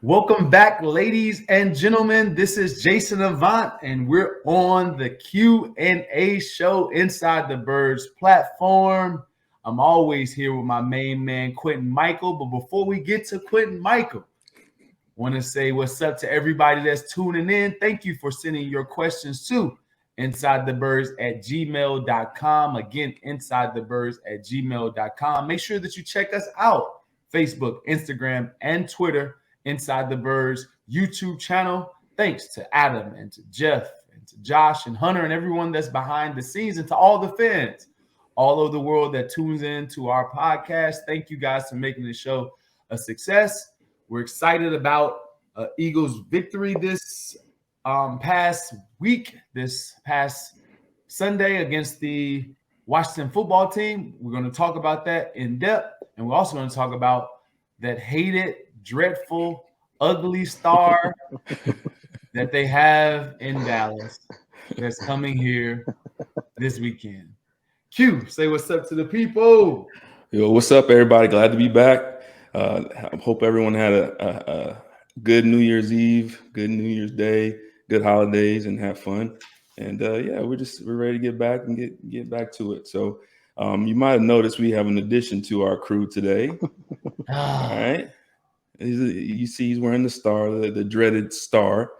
Welcome back, ladies and gentlemen. This is Jason Avant, and we're on the Q&A show inside the Birds platform. I'm always here with my main man, Quintin Mikell. But before we get to Quintin Mikell, want to say what's up to everybody that's tuning in. Thank you for sending your questions to insidethebirds@gmail.com. Again, insidethebirds@gmail.com. Make sure that you check us out. Facebook, Instagram, and Twitter. Inside the Birds YouTube channel. Thanks to Adam and to Jeff and to Josh and Hunter and everyone that's behind the scenes, and to all the fans all over the world that tunes in to our podcast. Thank you guys for making the show a success. We're excited about Eagles' victory this past week, this past Sunday against the Washington football team. We're going to talk about that in depth, and we're also going to talk about that hated, dreadful, ugly star that they have in Dallas that's coming here this weekend. Q, say what's up to the people. Yo, what's up, everybody? Glad to be back. I hope everyone had a good New Year's Eve, good New Year's Day, good holidays, and have fun. And we're ready to get back and get back to it. So you might have noticed we have an addition to our crew today. All right. You see he's wearing the star, the dreaded star.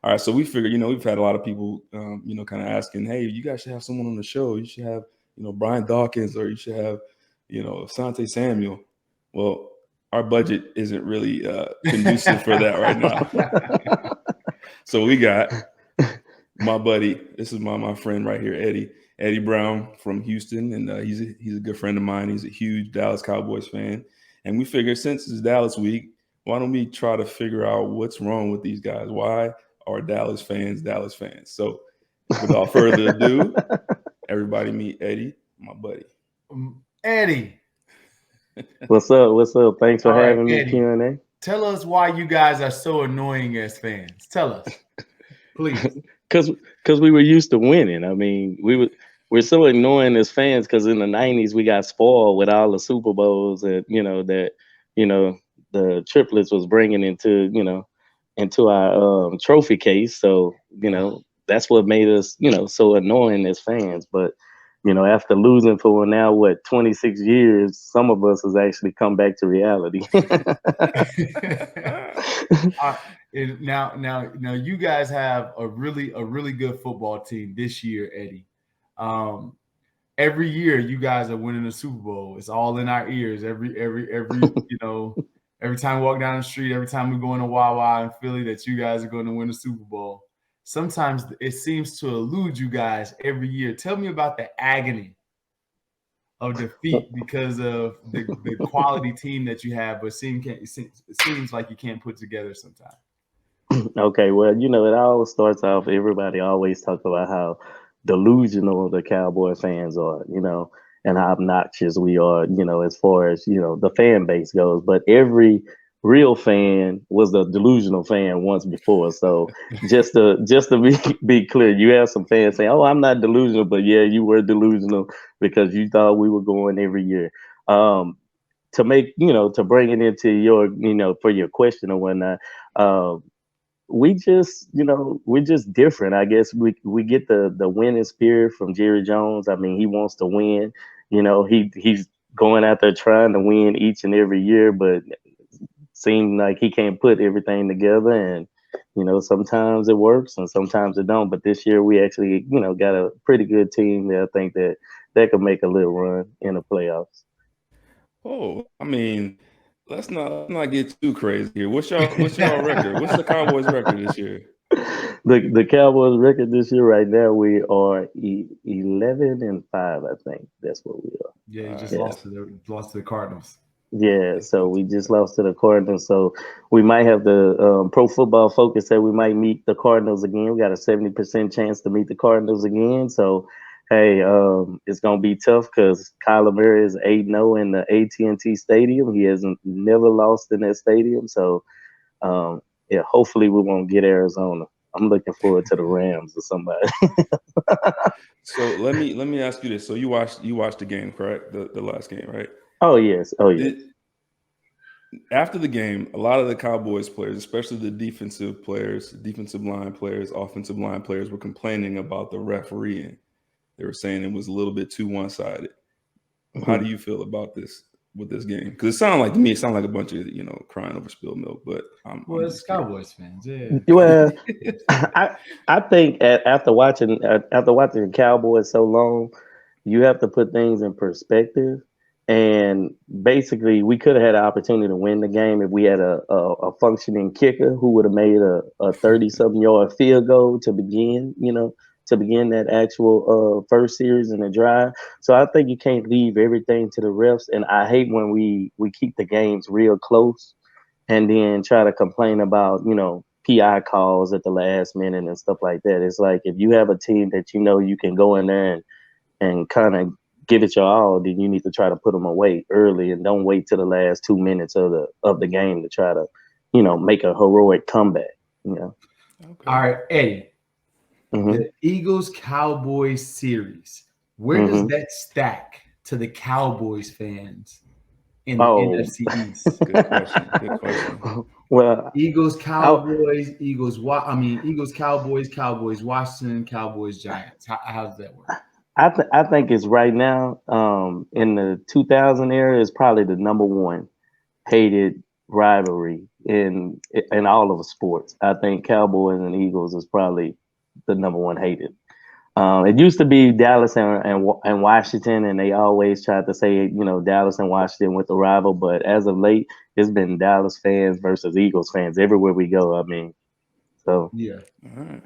All right, so we figured, we've had a lot of people, kind of asking, hey, you guys should have someone on the show. You should have, Brian Dawkins, or you should have, Asante Samuel. Well, our budget isn't really conducive for that right now. So we got my buddy. This is my friend right here, Eddie Brown from Houston, and he's a good friend of mine. He's a huge Dallas Cowboys fan, and we figured since it's Dallas week, why don't we try to figure out what's wrong with these guys? Why are Dallas fans Dallas fans? So without further ado, everybody meet Eddie, my buddy. Eddie. What's up? Thanks for having me, Eddie, Q&A. Tell us why you guys are so annoying as fans. Tell us, please. Because we were used to winning. I mean, we're so annoying as fans because in the 90s we got spoiled with all the Super Bowls and the triplets was bringing into our trophy case. So, that's what made us, so annoying as fans. But, after losing for now, 26 years, some of us has actually come back to reality. Now, you guys have a really good football team this year, Eddie. Every year you guys are winning the Super Bowl. It's all in our ears. Every every time we walk down the street, every time we go into Wawa in Philly, that you guys are going to win the Super Bowl. Sometimes it seems to elude you guys every year. Tell me about the agony of defeat because of the quality team that you have, but it seems like you can't put together sometimes. Okay, well, it all starts off, everybody always talk about how delusional the Cowboy fans are, and how obnoxious we are, as far as, the fan base goes. But every real fan was a delusional fan once before. So just to be clear, you have some fans saying, oh, I'm not delusional, but yeah, you were delusional because you thought we were going every year. To make, to bring it into your, for your question or whatnot, we're just different. I guess we get the winning spirit from Jerry Jones. I mean, he wants to win. He's going out there trying to win each and every year, but seems like he can't put everything together. And sometimes it works and sometimes it don't. But this year we actually got a pretty good team that I think that could make a little run in the playoffs. Oh, I mean, let's not get too crazy here. What's y'all record? What's the Cowboys record this year? The Cowboys record this year right now, we are 11-5. I think that's what we are. Yeah, you just lost to the Cardinals. Yeah, so we just lost to the Cardinals. So we might have the Pro Football Focus said we might meet the Cardinals again. We got a 70% chance to meet the Cardinals again. So hey, it's gonna be tough because Kyler Murray is 8-0 in the AT&T Stadium. He hasn't never lost in that stadium. So hopefully we won't get Arizona. I'm looking forward to the Rams or somebody. So let me ask you this. So you watched the game, correct? The last game, right? Oh yes. after the game, a lot of the Cowboys players, especially the defensive players, defensive line players, offensive line players, were complaining about the refereeing. They were saying it was a little bit too one-sided. How do you feel about this with this game? Because it sounded like to me, it sounded like a bunch of crying over spilled milk. But it's Cowboys fans, yeah. Well, I think after watching the Cowboys so long, you have to put things in perspective. And basically, we could have had an opportunity to win the game if we had a functioning kicker who would have made a 30-something yard field goal to begin that actual first series in the drive. So I think you can't leave everything to the refs. And I hate when we keep the games real close and then try to complain about, PI calls at the last minute and stuff like that. It's like if you have a team that you can go in there and kind of give it your all, then you need to try to put them away early and don't wait till the last 2 minutes of the game to try to, make a heroic comeback. Okay. All right, Eddie. The Eagles-Cowboys series, where does that stack to the Cowboys fans in the NFC East? Good question. Well, Eagles-Cowboys, Eagles-Cowboys, Cowboys-Washington, Cowboys-Giants. How does that work? I think it's right now in the 2000 era is probably the number one hated rivalry in all of sports. I think Cowboys and Eagles is probably the number one hated. It used to be Dallas and Washington, and they always tried to say Dallas and Washington with the rival. But as of late, it's been Dallas fans versus Eagles fans everywhere we go. I mean, so yeah. All right.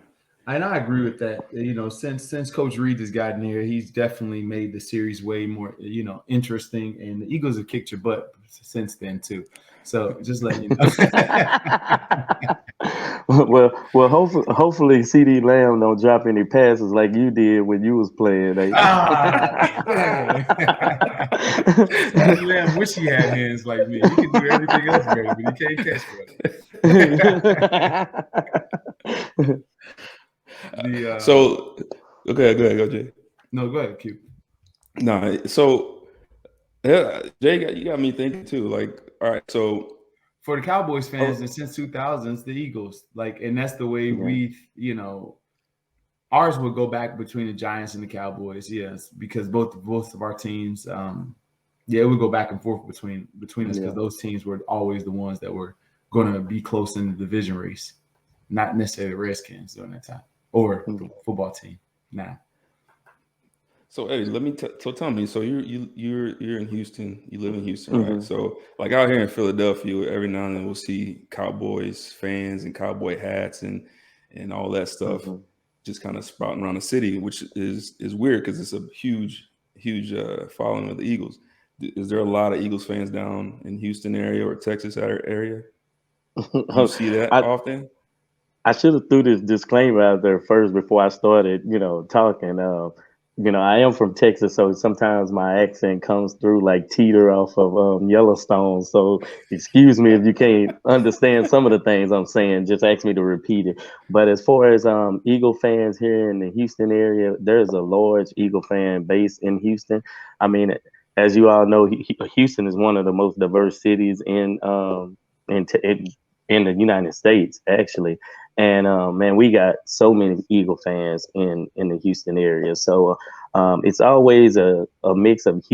And I agree with that. Since Coach Reed has gotten here, he's definitely made the series way more, interesting. And the Eagles have kicked your butt since then too. So just letting you know. well, hopefully CD Lamb don't drop any passes like you did when you was playing. CD Lamb wish he had hands like me. He can do everything else better, but he can't catch it. So, okay, go ahead, go Jay. No, go ahead, Q. No, so yeah, Jay, you got me thinking too. Like, all right, so for the Cowboys fans, and since 2000s, the Eagles, and that's the way ours would go back between the Giants and the Cowboys, yes, because both of our teams, it would go back and forth between us because those teams were always the ones that were going to be close in the division race, not necessarily the Redskins during that time. Or football team now. So Eddie, let me tell me. So you're in Houston. You live in Houston, right? So like out here in Philadelphia, every now and then we'll see Cowboys fans and cowboy hats and all that stuff just kind of sprouting around the city, which is weird because it's a huge following of the Eagles. Is there a lot of Eagles fans down in Houston area or Texas area? Do you see that often? I should have threw this disclaimer out there first before I started, talking. I am from Texas, so sometimes my accent comes through like Teeter off of Yellowstone. So excuse me if you can't understand some of the things I'm saying. Just ask me to repeat it. But as far as Eagle fans here in the Houston area, there's a large Eagle fan base in Houston. I mean, as you all know, Houston is one of the most diverse cities in the United States, actually. And man, we got so many Eagle fans in the Houston area. So it's always a mix of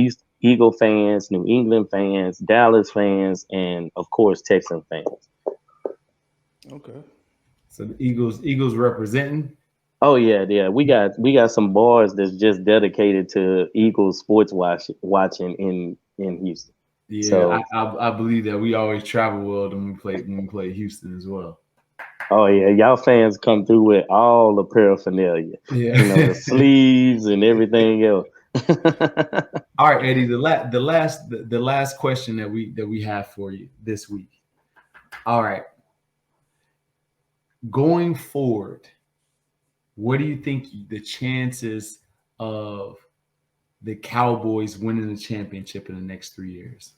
Eagle fans, New England fans, Dallas fans, and of course Texan fans. Okay. So the Eagles representing. Oh yeah. We got some bars that's just dedicated to Eagles sports watching in Houston. Yeah, so, I believe that we always travel well when we play Houston as well. Oh yeah, y'all fans come through with all the paraphernalia, the sleeves and everything else. All right, Eddie, the last question that we have for you this week. All right, going forward, what do you think the chances of the Cowboys winning the championship in the next 3 years?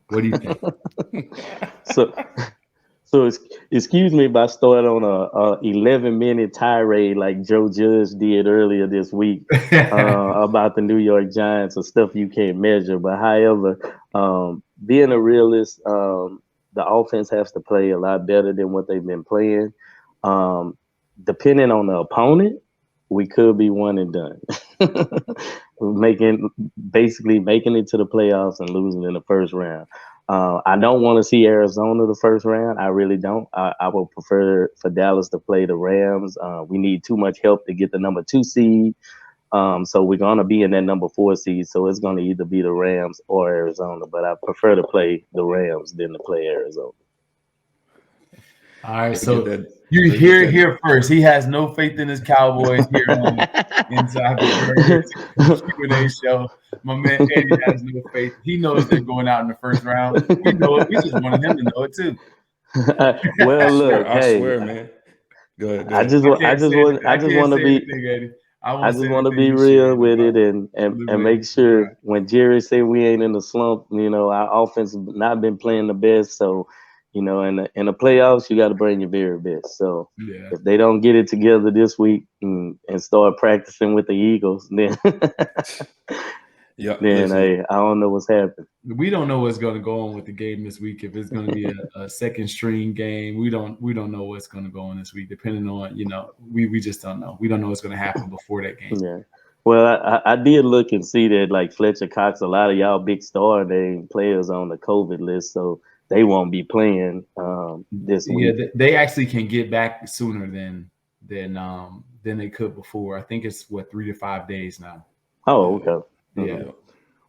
What do you think? So excuse me if I start on a 11-minute tirade like Joe Judge did earlier this week about the New York Giants and stuff you can't measure. But however, being a realist, the offense has to play a lot better than what they've been playing. Depending on the opponent, we could be one and done. Basically making it to the playoffs and losing in the first round. I don't want to see Arizona the first round. I really don't. I would prefer for Dallas to play the Rams. We need too much help to get the number 2 seed. So we're going to be in that number 4 seed. So it's going to either be the Rams or Arizona. But I prefer to play the Rams than to play Arizona. All right, so you hear it here first. He has no faith in his Cowboys here on Inside the Birds Q&A show. My man Eddie has no faith. He knows they're going out in the first round. We know it. We just wanted him to know it too. Well, look, I swear, man. Go ahead. I just want to be real with it and make sure when Jerry said we ain't in the slump, our offense has not been playing the best. So, in the playoffs, you got to bring your very best. So if they don't get it together this week and start practicing with the Eagles, then hey, I don't know what's happening. We don't know what's going to go on with the game this week. If it's going to be a second string game, we don't know what's going to go on this week. Depending on, we just don't know. We don't know what's going to happen before that game. Yeah. Well, I did look and see that like Fletcher Cox, a lot of y'all big star name players on the COVID list, so they won't be playing this week. Yeah, they actually can get back sooner than they could before. I think it's 3 to 5 days now. Oh, okay. Yeah.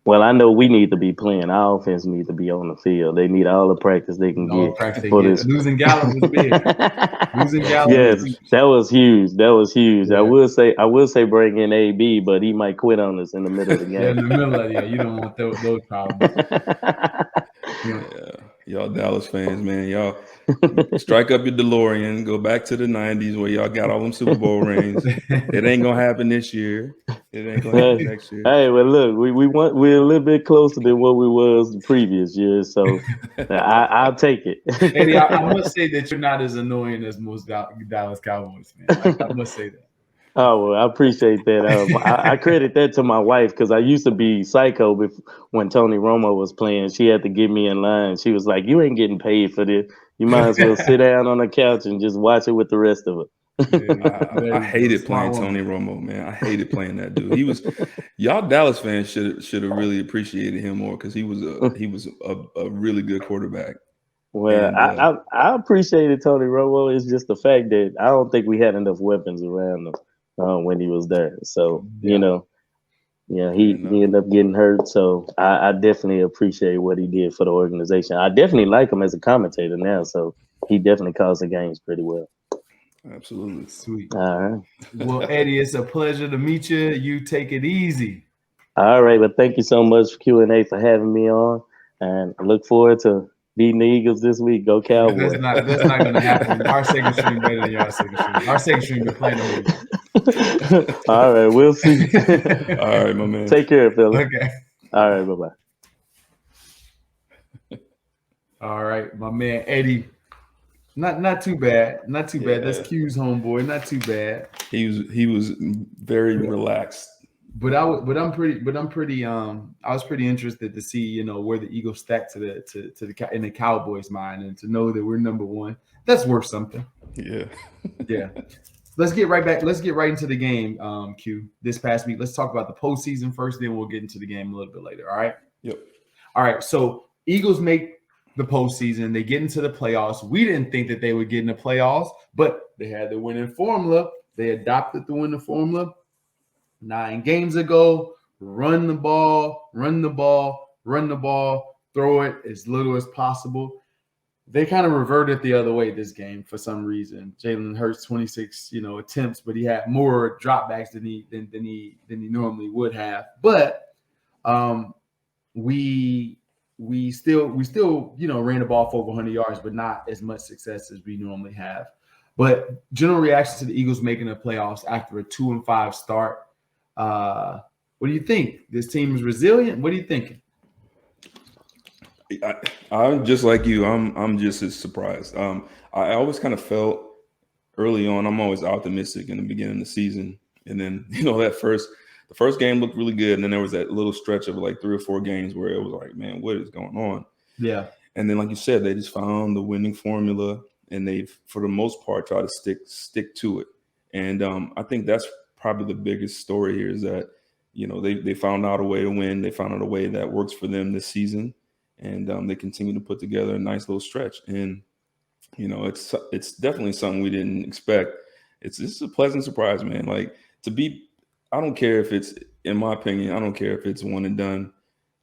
Well, I know we need to be playing. Our offense needs to be on the field. They need all the practice they can get. Losing Gallup was big. Losing Gallup. Yes, that was huge. Yeah. I will say bring in AB, but he might quit on us in the middle of the game. In the middle of you don't want those problems. Y'all Dallas fans, man, y'all strike up your DeLorean, go back to the 90s where y'all got all them Super Bowl rings. It ain't gonna happen this year. It ain't gonna happen next year. Hey, well, look, we're a little bit closer than what we was the previous year, so I'll take it. Eddie, I must say that you're not as annoying as most Dallas Cowboys fans. I must say that. Oh, well, I appreciate that. I credit that to my wife because I used to be psycho when Tony Romo was playing. She had to get me in line. She was like, "You ain't getting paid for this. You might as well sit down on the couch and just watch it with the rest of it." I hated playing Tony Romo, man. I hated playing that dude. Y'all Dallas fans should have really appreciated him more because he was a really good quarterback. Well, and, I appreciated Tony Romo. It's just the fact that I don't think we had enough weapons around him when he was there. So he ended up getting hurt. So I definitely appreciate what he did for the organization. I definitely like him as a commentator now. So he definitely calls the games pretty well. Absolutely. Sweet. All right. Well, Eddie, it's a pleasure to meet you. You take it easy. All right. Well, thank you so much for Q&A for having me on. And I look forward to beating the Eagles this week. Go Cowboys. That's not going to happen. Our second string better than your second string. Our second string been playing the week. All right. We'll see. All right, my man. Take care, Phil. Okay. All right. Bye-bye. All right. My man, Eddie. Not too bad. Not too bad. That's Q's homeboy. Not too bad. He was very relaxed. But I was pretty interested to see, where the Eagles stack to the in the Cowboys' mind, and to know that we're number one. That's worth something. Yeah. Yeah. Let's get right back. Let's get right into the game, Q. This past week. Let's talk about the postseason first, then we'll get into the game a little bit later. All right. Yep. All right. So Eagles make the postseason. They get into the playoffs. We didn't think that they would get in the playoffs, but they had the winning formula. They adopted the winning formula 9 games ago. Run the ball, throw it as little as possible. They kind of reverted the other way this game for some reason. Jalen Hurts 26, attempts, but he had more dropbacks than he normally would have. But we still ran the ball for over 100 yards, but not as much success as we normally have. But general reaction to the Eagles making the playoffs after a 2-5 start. What do you think? This team is resilient. What are you thinking? I'm just like you. I'm just as surprised. I always kind of felt early on. I'm always optimistic in the beginning of the season, and then the first game looked really good, and then there was that little stretch of like 3 or 4 games where it was like, man, what is going on? Yeah. And then, like you said, they just found the winning formula, and they've, for the most part, tried to stick to it. And I think that's probably the biggest story here is that, they found out a way to win. They found out a way that works for them this season, and they continue to put together a nice little stretch. And it's definitely something we didn't expect. This is a pleasant surprise, man. Like, I don't care if it's, in my opinion, I don't care if it's one and done.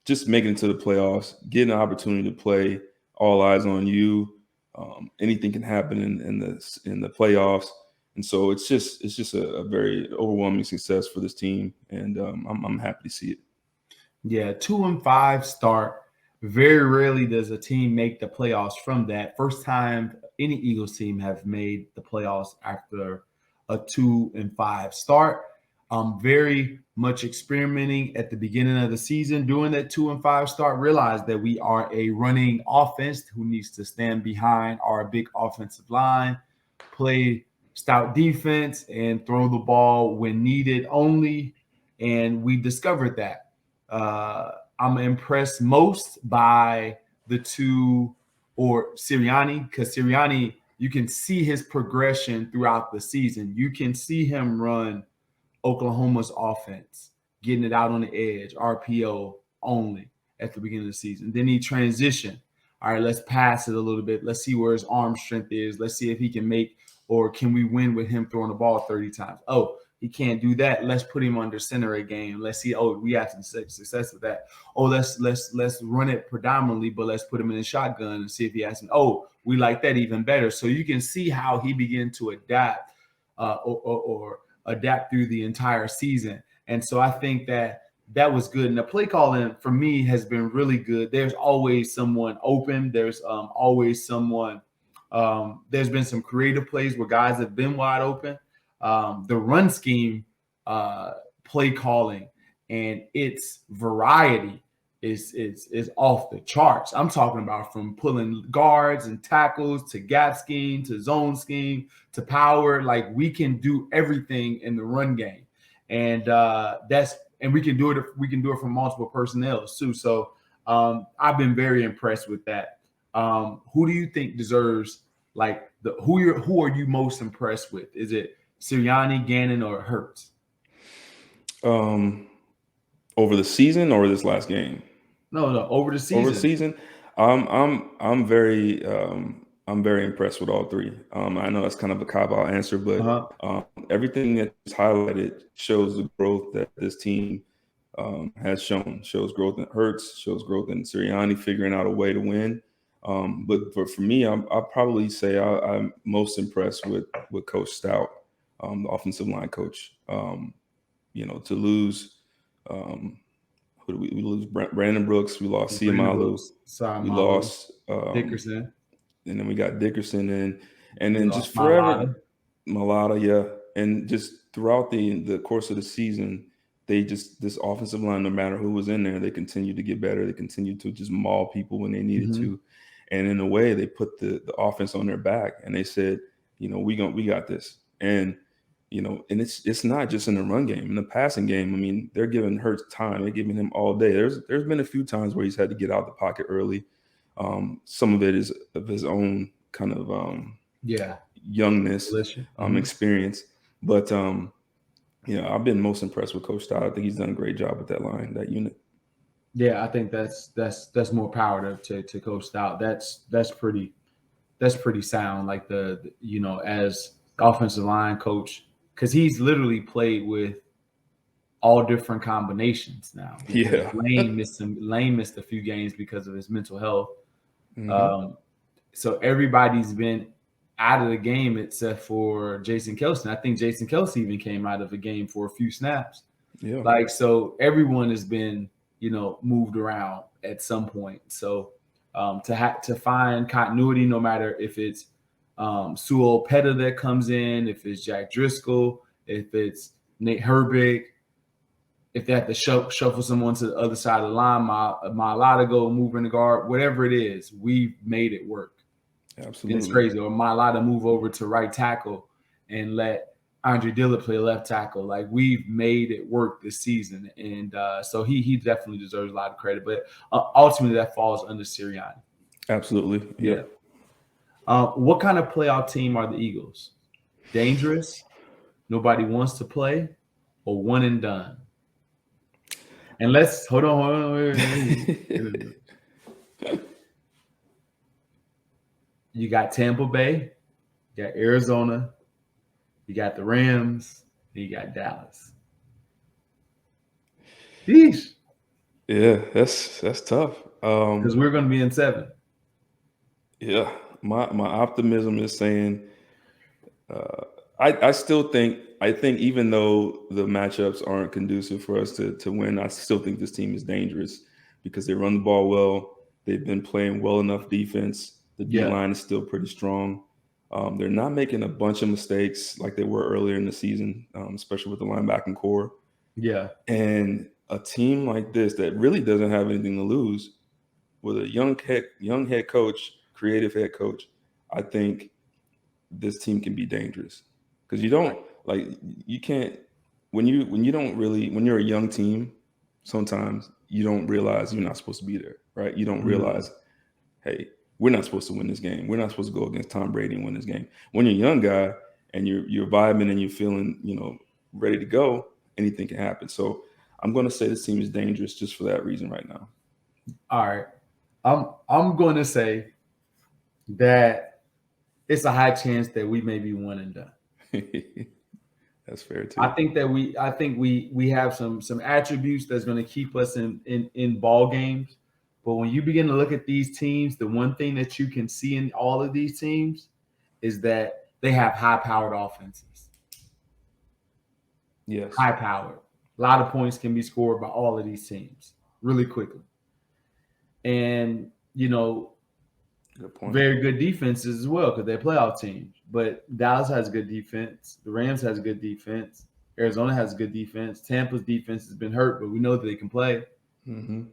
Just making it to the playoffs, getting an opportunity to play, all eyes on you. Anything can happen in the playoffs, and so it's just a very overwhelming success for this team, and I'm happy to see it. Yeah, 2-5 start. Very rarely does a team make the playoffs from that. First time any Eagles team have made the playoffs after a 2-5 start. Very much experimenting at the beginning of the season, doing that 2-5 start, realized that we are a running offense who needs to stand behind our big offensive line, play stout defense, and throw the ball when needed only. And we discovered that. I'm impressed most by the two, or Sirianni, because Sirianni, you can see his progression throughout the season. You can see him run Oklahoma's offense, getting it out on the edge, RPO only at the beginning of the season. Then he transitioned. All right, let's pass it a little bit. Let's see where his arm strength is. Let's see if he can make, or can we win with him throwing the ball 30 times? Oh, he can't do that. Let's put him under center a game. Let's see. Oh, we have some success with that. Oh, let's run it predominantly, but let's put him in a shotgun and see if he has some. Oh, we like that even better. So you can see how he began to adapt or adapt through the entire season. And so I think that was good. And the play calling for me has been really good. There's always someone open. There's always someone. There's been some creative plays where guys have been wide open. The run scheme, play calling, and its variety is off the charts. I'm talking about from pulling guards and tackles to gap scheme to zone scheme to power. Like, we can do everything in the run game, and we can do it. We can do it from multiple personnel too. So I've been very impressed with that. Who do you think deserves, like, who are you most impressed with? Is it Sirianni, Gannon, or Hurts? Over the season or this last game? No, over the season. Over the season, I'm very impressed with all three. I know that's kind of a cop-out answer, but everything that's highlighted shows the growth that this team has shown. Shows growth in Hurts, shows growth in Sirianni figuring out a way to win. But for me, I'll probably say I'm most impressed with Coach Stout, the offensive line coach. To lose, who do we lose? Brandon Brooks. We lost Siamalu. We lost Dickerson. And then we got Dickerson in. And then just forever. Malata, yeah. And just throughout the course of the season, this offensive line, no matter who was in there, they continued to get better. They continued to just maul people when they needed to. And in a way, they put the offense on their back, and they said, we got this. And and it's not just in the run game. In the passing game, I mean, they're giving Hurts time. They're giving him all day. There's been a few times where he's had to get out of the pocket early. Some of it is of his own kind of youngness, experience. But I've been most impressed with Coach Stout. I think he's done a great job with that line, that unit. Yeah, I think that's more power to Coach Stout. That's pretty sound. Like as offensive line coach, because he's literally played with all different combinations now. Yeah, Lane missed a few games because of his mental health. So everybody's been out of the game except for Jason Kelce. I think Jason Kelce even came out of the game for a few snaps. Yeah, like, so everyone has been moved around at some point. So to find continuity, no matter if it's Sewell Petta that comes in, if it's Jack Driscoll, if it's Nate Herbig, if they have to shuffle someone to the other side of the line, Mailata go move in the guard, whatever it is, we've made it work. Absolutely. And it's crazy. Or Mailata move over to right tackle and let Andre Dillard play left tackle. Like, we've made it work this season. And so he definitely deserves a lot of credit. But ultimately, that falls under Sirianni. Absolutely. Yeah. What kind of playoff team are the Eagles? Dangerous, nobody wants to play, or one and done? And let's hold on. Wait. You got Tampa Bay, you got Arizona, you got the Rams, and you got Dallas. Sheesh. Yeah, that's tough. Because we're going to be in 7. Yeah, my optimism is saying I still think even though the matchups aren't conducive for us to win, I still think this team is dangerous because they run the ball well. They've been playing well enough defense. The D line is still pretty strong. They're not making a bunch of mistakes like they were earlier in the season, especially with the linebacking core. Yeah. And a team like this that really doesn't have anything to lose, with a young head coach, creative head coach, I think this team can be dangerous because you can't when you're a young team, sometimes you don't realize you're not supposed to be there, right? You don't realize, hey, we're not supposed to win this game. We're not supposed to go against Tom Brady and win this game. When you're a young guy and you're vibing and you're feeling, ready to go, anything can happen. So I'm going to say this team is dangerous just for that reason right now. All right. I'm going to say that it's a high chance that we may be one and done. That's fair too. I think we have some attributes that's going to keep us in ball games. But when you begin to look at these teams, the one thing that you can see in all of these teams is that they have high-powered offenses. Yes. High-powered. A lot of points can be scored by all of these teams really quickly. And, good point. Very good defenses as well because they're playoff teams. But Dallas has good defense. The Rams has good defense. Arizona has good defense. Tampa's defense has been hurt, but we know that they can play. Mm-hmm.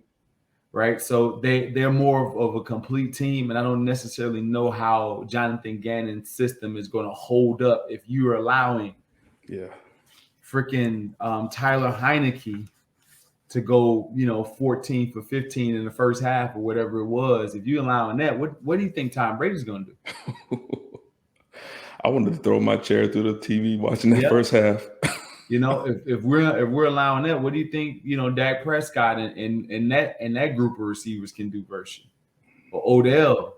Right? So they're more of a complete team, and I don't necessarily know how Jonathan Gannon's system is going to hold up if you are allowing freaking Tyler Heineke to go, 14 for 15 in the first half or whatever it was. If you're allowing that, what do you think Tom Brady's going to do? I wanted to throw my chair through the TV watching that first half. If we're allowing that, what do you think, Dak Prescott and that group of receivers can do versus you? Or Odell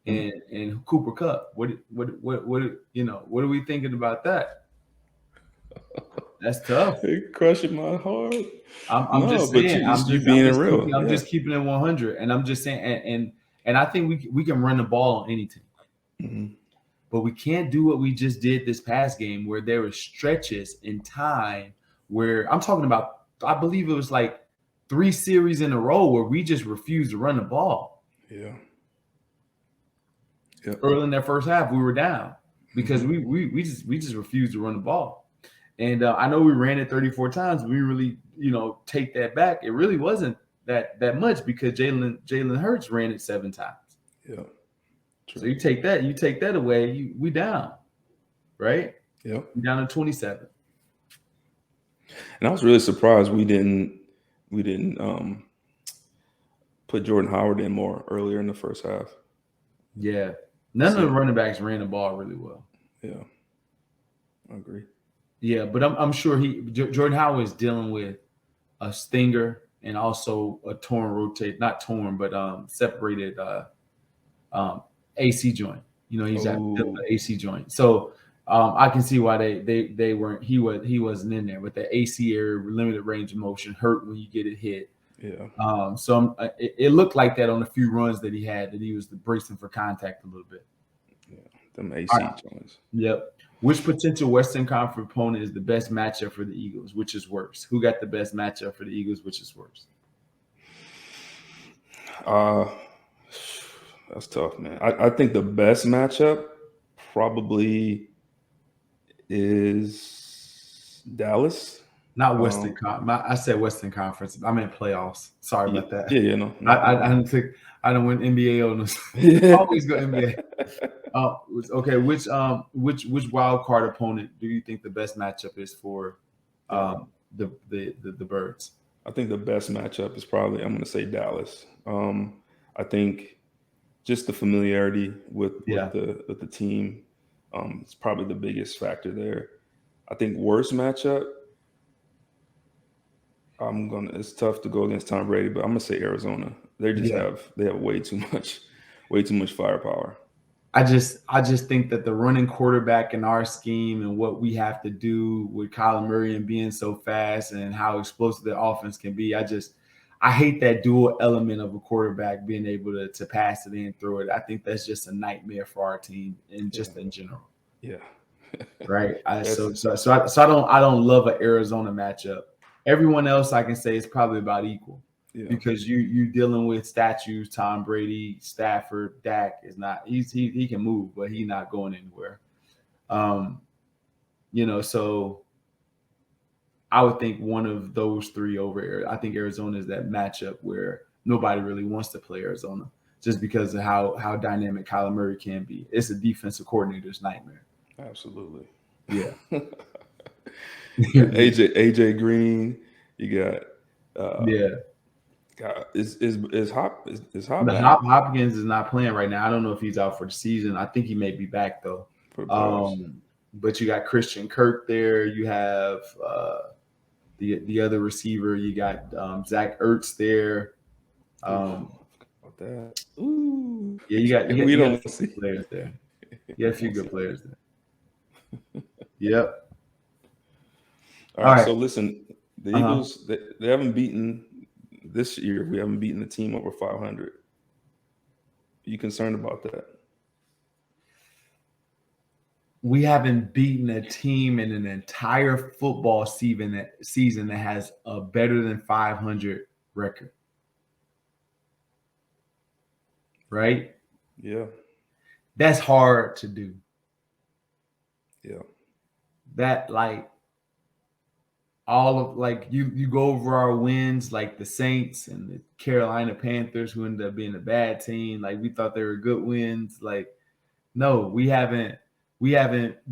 and Cooper Kupp? What are we thinking about that? That's tough. It's crushing my heart. I'm just keeping it 100, and I'm just saying, and I think we can run the ball on any team, but we can't do what we just did this past game, where there were stretches in time where I'm talking about. I believe it was like 3 series in a row where we just refused to run the ball. Yeah. Early in that first half, we were down because we just refused to run the ball. And I know we ran it 34 times. We really, take that back. It really wasn't that much because Jalen Hurts ran it 7 times. Yeah. True. So you take that away, we down, right? Yeah. We down to 27. And I was really surprised we didn't put Jordan Howard in more earlier in the first half. Yeah. None of the running backs ran the ball really well. Yeah. I agree. Yeah, but I'm sure Jordan Howard is dealing with a stinger and also a not torn, but separated AC joint. He's got an AC joint. So I can see why they weren't. He wasn't in there. But the AC area, limited range of motion, hurt when you get it hit. Yeah. So it looked like that on a few runs that he had, that he was bracing for contact a little bit. Yeah, them AC joints. Yep. Which potential Western Conference opponent is the best matchup for the Eagles? Which is worse? Who got the best matchup for the Eagles? Which is worse? That's tough, man. I think the best matchup probably is Dallas. Not Western Conference. I said Western Conference. I meant playoffs. Sorry about that. Yeah, no. I don't win NBA on this. Always go NBA. Okay. Which wild card opponent do you think the best matchup is for the Birds? I think the best matchup is probably, I'm going to say Dallas. I think just the familiarity with Yeah. the team. It's probably the biggest factor there. I think worst matchup. It's tough to go against Tom Brady, but I'm gonna say Arizona. They have way too much firepower. I just think that the running quarterback in our scheme and what we have to do with Kyler Murray and being so fast and how explosive the offense can be, I hate that dual element of a quarterback being able to pass it and throw it. I think that's just a nightmare for our team and just in general. Yeah. Right. So I don't love an Arizona matchup. Everyone else I can say is probably about equal. Yeah. Because you dealing with statues, Tom Brady, Stafford, Dak is not. He can move, but he's not going anywhere. So I would think one of those three over. I think Arizona is that matchup where nobody really wants to play Arizona just because of how dynamic Kyler Murray can be. It's a defensive coordinator's nightmare. Absolutely. Yeah. AJ Green, you got. Is Hop back? Hopkins is not playing right now. I don't know if he's out for the season. I think he may be back though. But you got Christian Kirk there. You have the other receiver. You got Zach Ertz there. About that. Ooh. Yeah, you got players there. You got a few good players there. Yep. All right. So listen, the Eagles they haven't beaten. This year, we haven't beaten a team over 500. Are you concerned about that? We haven't beaten a team in an entire football season that has a better than 500 record. Right? Yeah. That's hard to do. Yeah. That all of you go over our wins, like the Saints and the Carolina Panthers, who ended up being a bad team. Like we thought they were good wins. Like, no, we haven't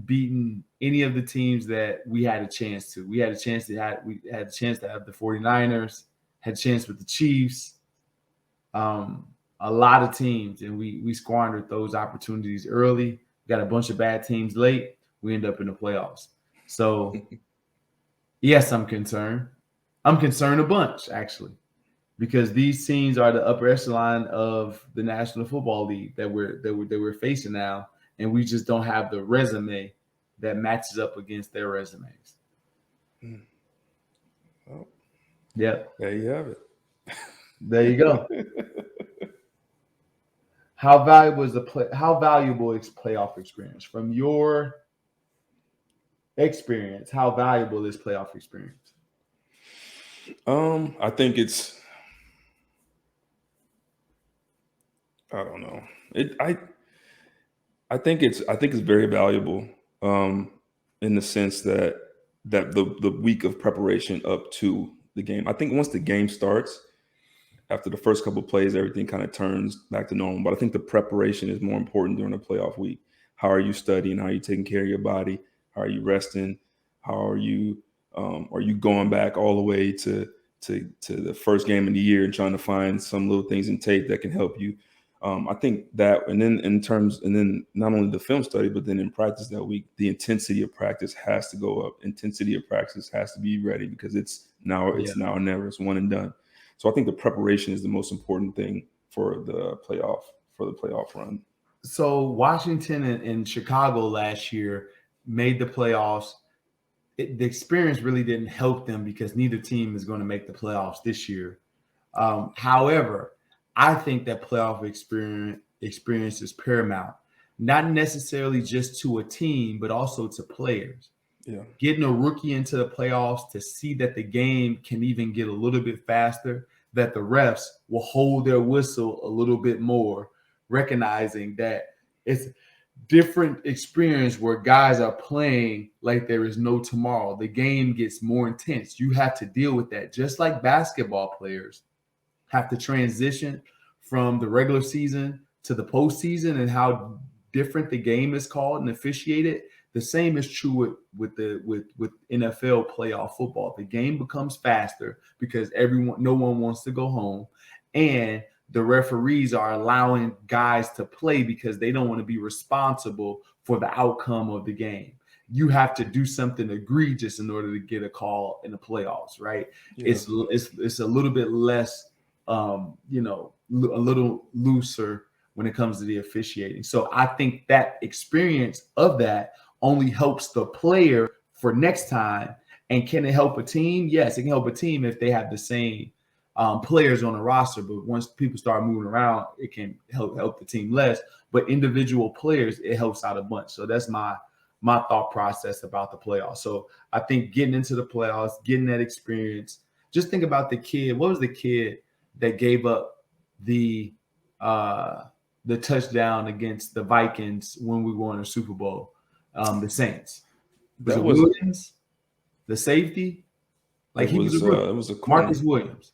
beaten any of the teams that we had a chance to. We had a chance to have the 49ers, had a chance with the Chiefs, a lot of teams, and we squandered those opportunities early. Got a bunch of bad teams late. We end up in the playoffs. So yes, I'm concerned. I'm concerned a bunch, actually, because these teams are the upper echelon of the National Football League that we're facing now, and we just don't have the resume that matches up against their resumes. Well, yep. There you have it. There you go. How valuable is playoff experience? From your experience, how valuable is playoff experience? I think it's. I don't know. I think it's very valuable in the sense that the week of preparation up to the game. I think once the game starts, after the first couple of plays, everything kind of turns back to normal. But I think the preparation is more important during the playoff week. How are you studying? How are you taking care of your body? How are you resting? How are you going back all the way to the first game of the year and trying to find some little things in tape that can help you? I think that, and then not only the film study, but then in practice that week, the intensity of practice has to go up. Intensity of practice has to be ready because it's now or never. It's one and done. So I think the preparation is the most important thing for the playoff run. So Washington and Chicago last year made the playoffs. The experience really didn't help them because neither team is going to make the playoffs this year. However, I think that playoff experience is paramount, not necessarily just to a team, but also to players. Yeah. Getting a rookie into the playoffs to see that the game can even get a little bit faster, that the refs will hold their whistle a little bit more, recognizing that it's different experience where guys are playing like there is no tomorrow. The game gets more intense. You have to deal with that, just like basketball players have to transition from the regular season to the postseason and how different the game is called and officiated. The same is true with NFL playoff football. The game becomes faster because no one wants to go home, and the referees are allowing guys to play because they don't want to be responsible for the outcome of the game. You have to do something egregious in order to get a call in the playoffs, right? Yeah. It's a little bit less, a little looser when it comes to the officiating. So I think that experience of that only helps the player for next time. And can it help a team? Yes, it can help a team if they have the same players on the roster. But once people start moving around, it can help the team less. But individual players, it helps out a bunch. So that's my thought process about the playoffs. So I think getting into the playoffs, getting that experience. Just think about the kid. What was the kid that gave up the touchdown against the Vikings when we won the Super Bowl? The Saints. Was it Williams, the safety? Like he was a rookie. It was a corner. Marcus Williams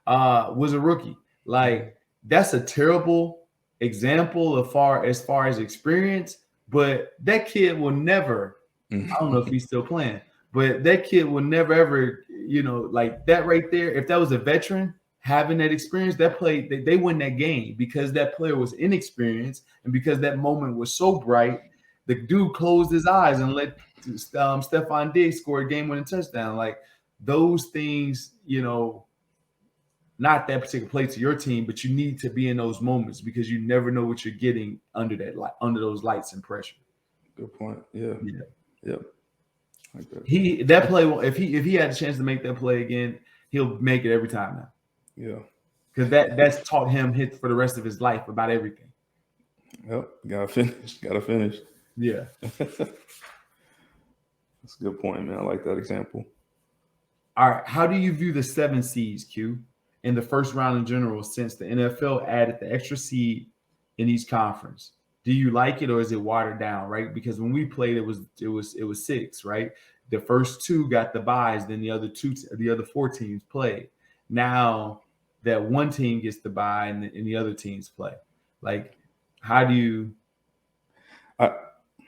was a rookie. Like that's a terrible example as far as experience. But that kid will never. I don't know if he's still playing, but that kid will never ever. Like that right there. If that was a veteran having that experience, that play they win that game because that player was inexperienced and because that moment was so bright. The dude closed his eyes and let Stephon Diggs score a game-winning touchdown. Like those things, not that particular play to your team, but you need to be in those moments because you never know what you're getting under those lights and pressure. Good point. Yeah. Like that. That play, if he had a chance to make that play again, he'll make it every time now. Yeah. Because that's taught him hit for the rest of his life about everything. Yep. Gotta finish. Yeah. That's a good point, man. I like that example. All right. How do you view the 7 seeds, Q, in the first round in general since the NFL added the extra seed in each conference? Do you like it or is it watered down, right? Because when we played, it was 6, right? The first 2 got the byes, then the other 4 teams played. Now that one team gets the bye and the other teams play. Like, how do you?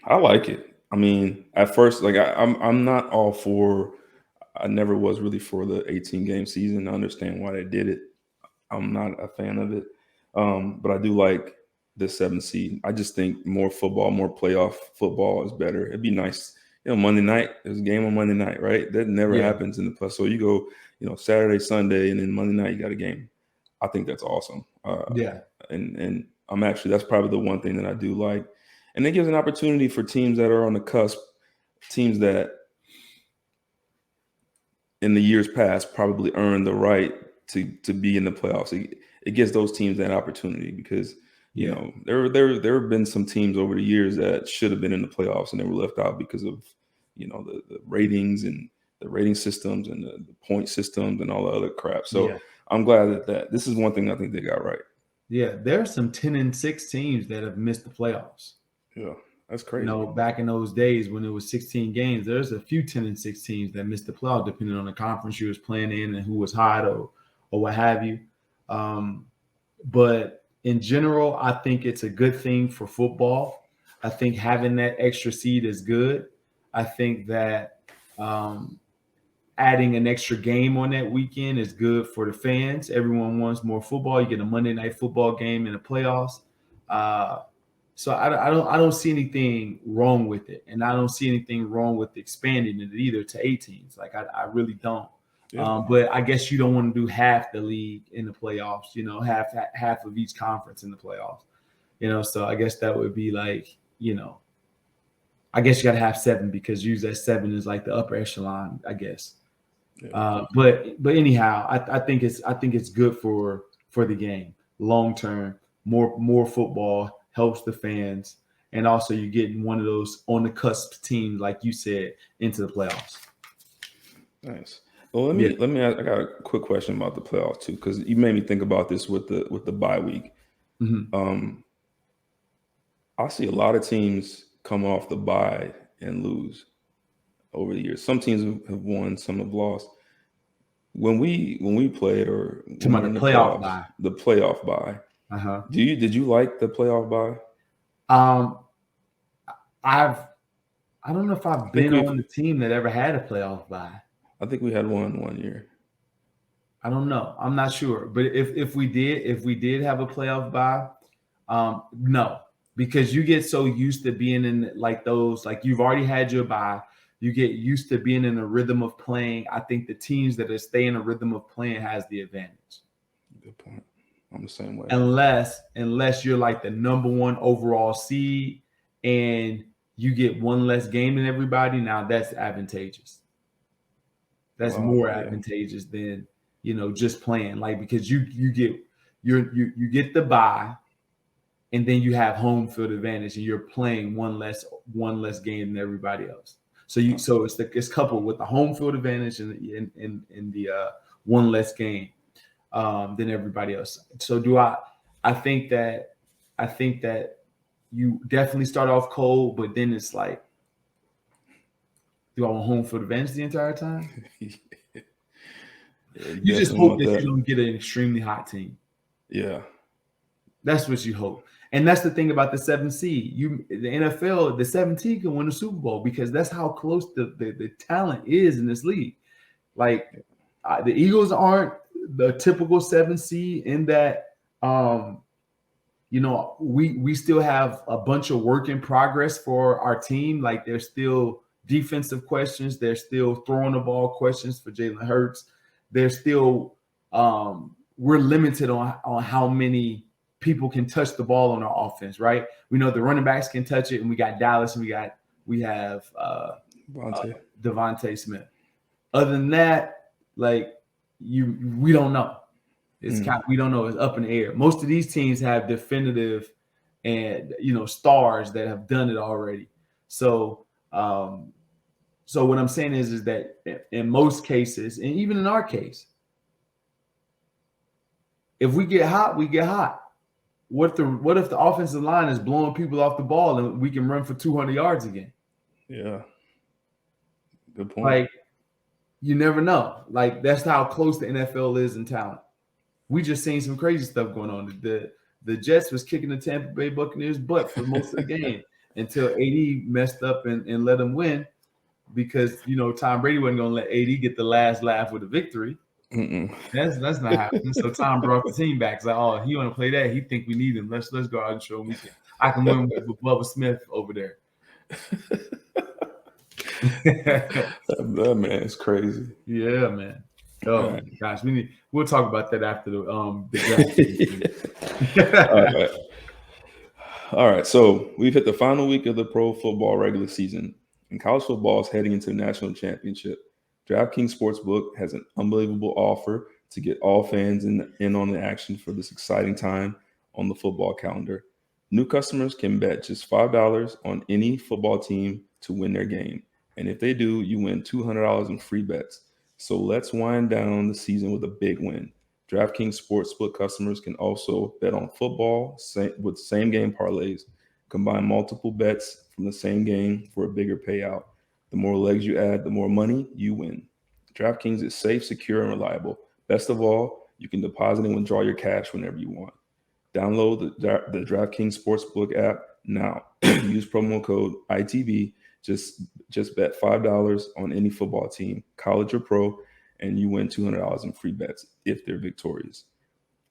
I like it. I mean, at first, like I'm not all for. I never was really for the 18-game season. I understand why they did it. I'm not a fan of it, but I do like the 7 seed. I just think more football, more playoff football is better. It'd be nice, Monday night. There's a game on Monday night, right? That never happens in the plus. So you go, Saturday, Sunday, and then Monday night you got a game. I think that's awesome. And I'm actually that's probably the one thing that I do like. And it gives an opportunity for teams that are on the cusp, teams that in the years past probably earned the right to be in the playoffs. It gives those teams that opportunity because, there have been some teams over the years that should have been in the playoffs and they were left out because of, the ratings and the rating systems and the point systems and all the other crap. So I'm glad that this is one thing I think they got right. Yeah, there are some 10-6 teams that have missed the playoffs. Yeah, that's crazy. Back in those days when it was 16 games, there's a few 10-6 teams that missed the playoff depending on the conference you was playing in and who was hot or what have you. But in general, I think it's a good thing for football. I think having that extra seed is good. I think that adding an extra game on that weekend is good for the fans. Everyone wants more football. You get a Monday night football game in the playoffs. So I don't see anything wrong with it, and I don't see anything wrong with expanding it either to 8 teams. Like I really don't. Yeah. But I guess you don't want to do half the league in the playoffs. Half of each conference in the playoffs. So I guess that would be like I guess you got to have 7 because usually that 7 is like the upper echelon, I guess. Yeah. But anyhow, I think it's good for the game long term. More football helps the fans, and also you're getting one of those on the cusp teams, like you said, into the playoffs. Nice. Well, let me. I got a quick question about the playoffs too, because you made me think about this with the bye week. Mm-hmm. I see a lot of teams come off the bye and lose over the years. Some teams have won, some have lost. When we played or the playoff bye, the playoff bye. Uh-huh. Did you like the playoff bye? I don't know if I've been on the team that ever had a playoff bye. I think we had one year. I don't know. I'm not sure. But if we did have a playoff bye, no, because you get so used to being in like those, like you've already had your bye. You get used to being in a rhythm of playing. I think the teams that stay in a rhythm of playing has the advantage. Good point. I'm the same way. Unless you're like the number one overall seed and you get one less game than everybody, now that's advantageous. That's more advantageous than just playing, like, because you get the bye and then you have home field advantage and you're playing one less game than everybody else. So it's coupled with the home field advantage and the one less game than everybody else. So I think that you definitely start off cold, but then it's like, do I want home field advantage the entire time? You just hope that you don't get an extremely hot team. Yeah. That's what you hope. And that's the thing about the 7th seed. The NFL, the 7th seed can win the Super Bowl because that's how close the talent is in this league. Like the Eagles aren't the typical 7th seed in that, we still have a bunch of work in progress for our team. Like there's still defensive questions. There's still throwing the ball questions for Jalen Hurts. There's still we're limited on how many people can touch the ball on our offense, right? We know the running backs can touch it, and we got Dallas, and we have Devontae Smith. Other than that, like we don't know. It's we don't know. It's up in the air. Most of these teams have definitive and stars that have done it already. So what I'm saying is that in most cases, and even in our case, if we get hot, we get hot. What if the offensive line is blowing people off the ball and we can run for 200 yards again? Yeah. Good point. Like, you never know. Like, that's how close the NFL is in talent. We just seen some crazy stuff going on. The Jets was kicking the Tampa Bay Buccaneers' butt for most of the game until AD messed up and let them win because, Tom Brady wasn't going to let AD get the last laugh with a victory. That's not happening. So Tom brought the team back. It's like, oh, he want to play that. He think we need him. Let's go out and show him I can win with Bubba Smith over there. That man is crazy. Yeah, man. Oh my gosh, we'll talk about that after the draft. All right. So we've hit the final week of the pro football regular season, and college football is heading into the national championship. DraftKings Sportsbook has an unbelievable offer to get all fans in on the action for this exciting time on the football calendar. New customers can bet just $5 on any football team to win their game. And if they do, you win $200 in free bets. So let's wind down the season with a big win. DraftKings Sportsbook customers can also bet on football with same-game parlays. Combine multiple bets from the same game for a bigger payout. The more legs you add, the more money you win. DraftKings is safe, secure, and reliable. Best of all, you can deposit and withdraw your cash whenever you want. Download the DraftKings Sportsbook app now. Use promo code ITB. Just bet $5 on any football team, college or pro, and you win $200 in free bets if they're victorious.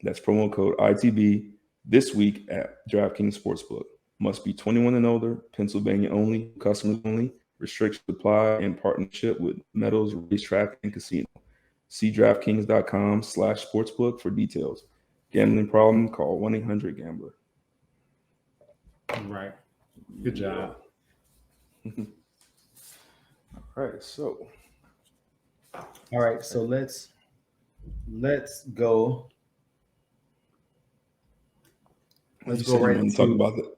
That's promo code ITB this week at DraftKings Sportsbook. Must be 21 and older, Pennsylvania only, customers only. Restrictions apply in partnership with Meadows Racetrack and Casino. See DraftKings.com/sportsbook for details. Gambling problem? Call 1-800-GAMBLER. Right. Good job. All right. So let's go. Let's go right into talk about that.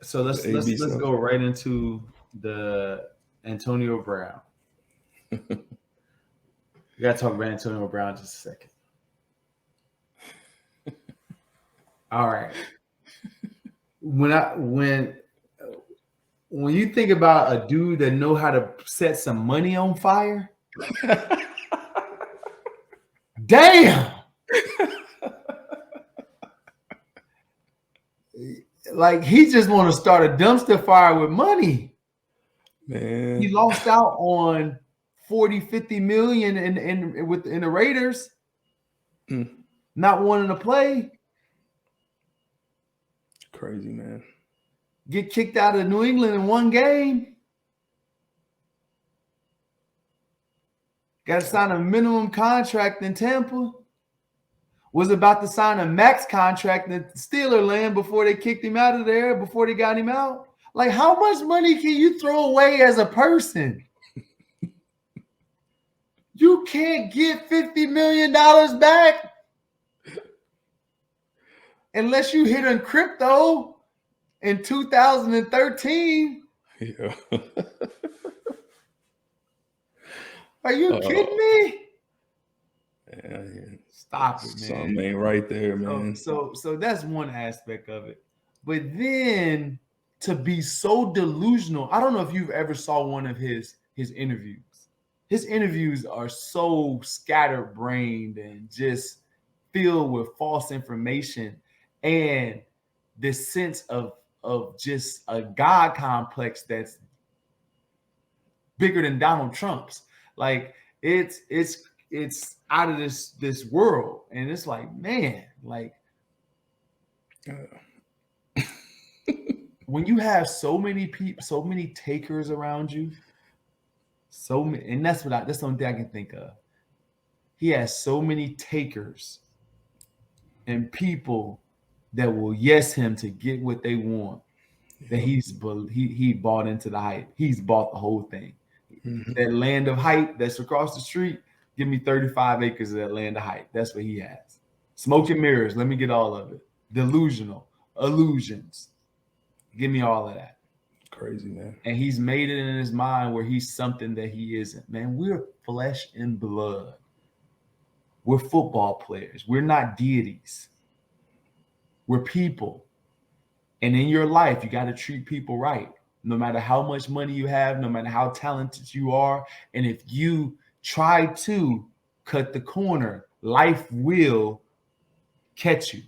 So let's go right into the Antonio Brown. We gotta talk about Antonio Brown just a second. All right. When you think about a dude that know how to set some money on fire, damn. Like, he just want to start a dumpster fire with money. Man, he lost out on 40-50 million in the Raiders. not wanting to play. Crazy, man. Get kicked out of New England in one game. Got to sign a minimum contract in Tampa. Was about to sign a max contract in Steeler land before they kicked him out of there, before they got him out. Like, how much money can you throw away as a person? You can't get $50 million back unless you hit on crypto in 2013. Yeah. Are you kidding me? Yeah. Stop it, man. Something ain't right there, man. So that's one aspect of it. But then to be so delusional, I don't know if you've ever saw one of his interviews. His interviews are so scatterbrained and just filled with false information and this sense of just a God complex that's bigger than Donald Trump's. Like it's out of this world, and it's like, man, like when you have so many people, so many takers around you, so many, and that's the only thing I can think of. He has so many takers and people that will yes him to get what they want. That he bought into the hype. He's bought the whole thing. Mm-hmm. That land of hype that's across the street. Give me 35 acres of that land of hype. That's what he has. Smoke and mirrors. Let me get all of it. Delusional. Illusions. Give me all of that. Crazy, man. And he's made it in his mind where he's something that he isn't. Man, we're flesh and blood. We're football players. We're not deities. We're people. And in your life, you got to treat people right. No matter how much money you have, no matter how talented you are. And if you try to cut the corner, life will catch you.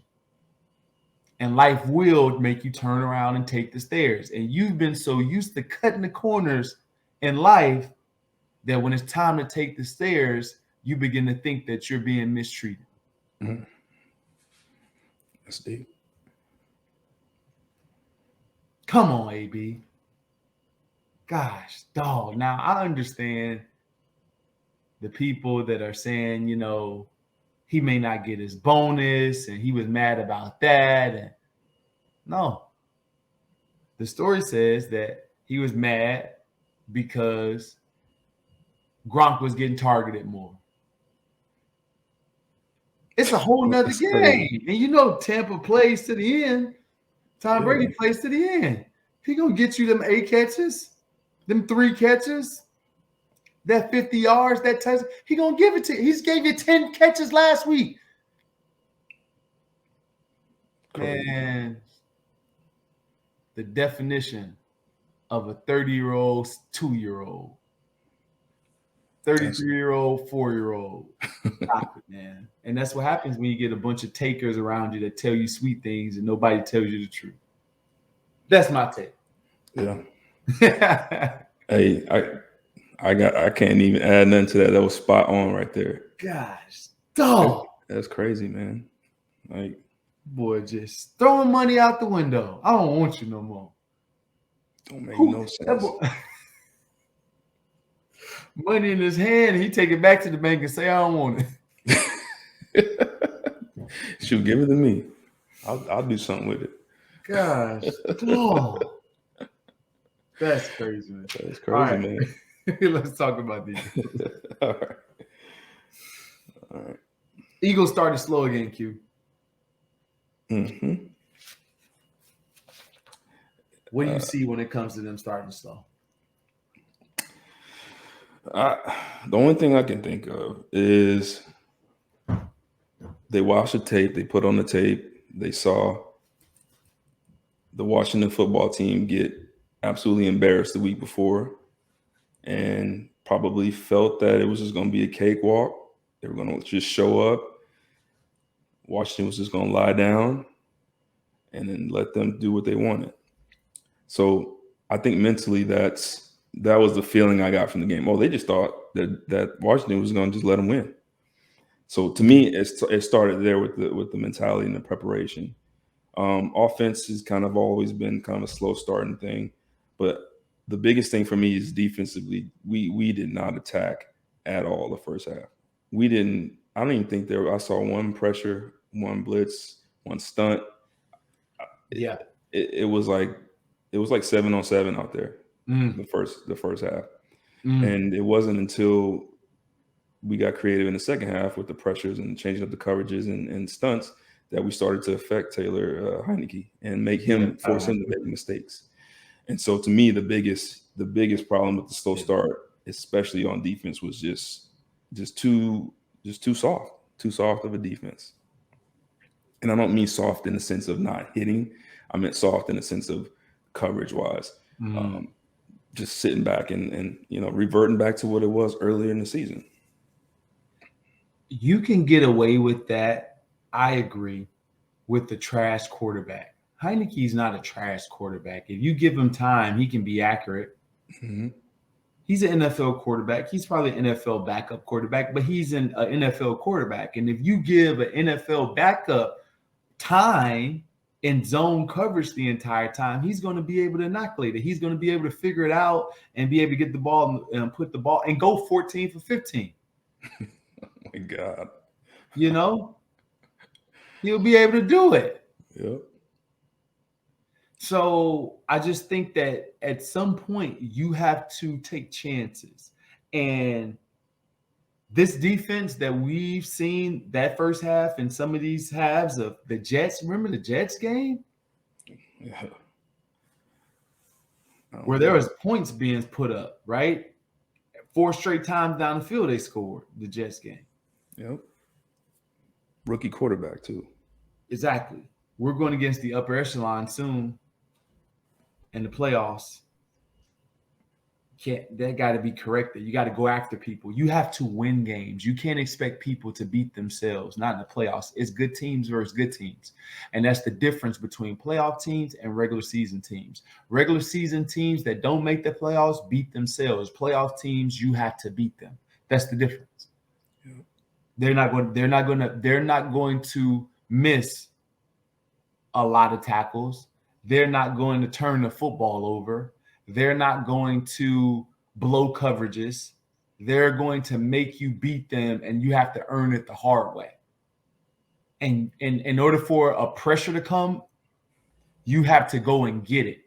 And life will make you turn around and take the stairs. And you've been so used to cutting the corners in life that when it's time to take the stairs, you begin to think that you're being mistreated. Mm-hmm. That's deep. Come on, AB. Gosh, dog. Now, I understand the people that are saying, you know, he may not get his bonus and he was mad about that. And no. The story says that he was mad because Gronk was getting targeted more. It's a whole nother game. And you know Tampa plays to the end. Tom Brady plays to the end. He gonna get you them 8 catches, them 3 catches, that 50 yards, that touchdown. He gonna give it to you. He gave you 10 catches last week. And the definition of a 30-year-old, 2-year-old, 33-year-old, 4-year-old. Stop it, man. And that's what happens when you get a bunch of takers around you that tell you sweet things and nobody tells you the truth. That's my take. Yeah. Hey, I can't even add nothing to that. That was spot on right there. Gosh, dog. That's crazy, man. Like, boy, just throwing money out the window. I don't want you no more. Don't make no sense. Money in his hand, he take it back to the bank and say, I don't want it. Shoot, give it to me. I'll do something with it. Gosh, dog. That's crazy, man. That's crazy, man. Let's talk about these. All right. Eagles started slow again, Q. Mm-hmm. What do you see when it comes to them starting slow? The only thing I can think of is they watched the tape, they put on the tape, they saw the Washington football team get absolutely embarrassed the week before and probably felt that it was just going to be a cakewalk. They were going to just show up. Washington was just going to lie down and then let them do what they wanted. So I think mentally that was the feeling I got from the game. Oh, they just thought that Washington was going to just let them win. So to me, it started there with the mentality and the preparation. Offense has kind of always been kind of a slow starting thing, but the biggest thing for me is defensively. We did not attack at all the first half. We didn't. I don't even think I saw one pressure, one blitz, one stunt. Yeah, it was like 7-on-7 out there the first half, and it wasn't until we got creative in the second half with the pressures and changing up the coverages and stunts that we started to affect Taylor Heineke and make him force him to make mistakes. And so to me, the biggest problem with the slow start, especially on defense, was just too soft of a defense. And I don't mean soft in the sense of not hitting. I meant soft in the sense of coverage wise, just sitting back and reverting back to what it was earlier in the season. You can get away with that. I agree with the trash quarterback. Heineke's not a trash quarterback. If you give him time, he can be accurate. Mm-hmm. He's an NFL quarterback. He's probably an NFL backup quarterback, but he's an NFL quarterback. And if you give an NFL backup time in zone coverage the entire time, he's going to be able to inoculate it. He's going to be able to figure it out and be able to get the ball and put the ball and go 14 for 15. Oh my God. He'll be able to do it. Yep. So I just think that at some point you have to take chances. And this defense that we've seen that first half and some of these halves of the Jets, remember the Jets game? Yeah. Where there was points being put up, right? 4 straight times down the field they scored, the Jets game. Yep. Rookie quarterback too. Exactly. We're going against the upper echelon soon in the playoffs. That got to be corrected. You got to go after people. You have to win games. You can't expect people to beat themselves, not in the playoffs. It's good teams versus good teams. And that's the difference between playoff teams and regular season teams. Regular season teams that don't make the playoffs beat themselves. Playoff teams, you have to beat them. That's the difference. Yeah. They're not going to miss a lot of tackles. They're not going to turn the football over. They're not going to blow coverages. They're going to make you beat them, and you have to earn it the hard way. And in order for a pressure to come, you have to go and get it.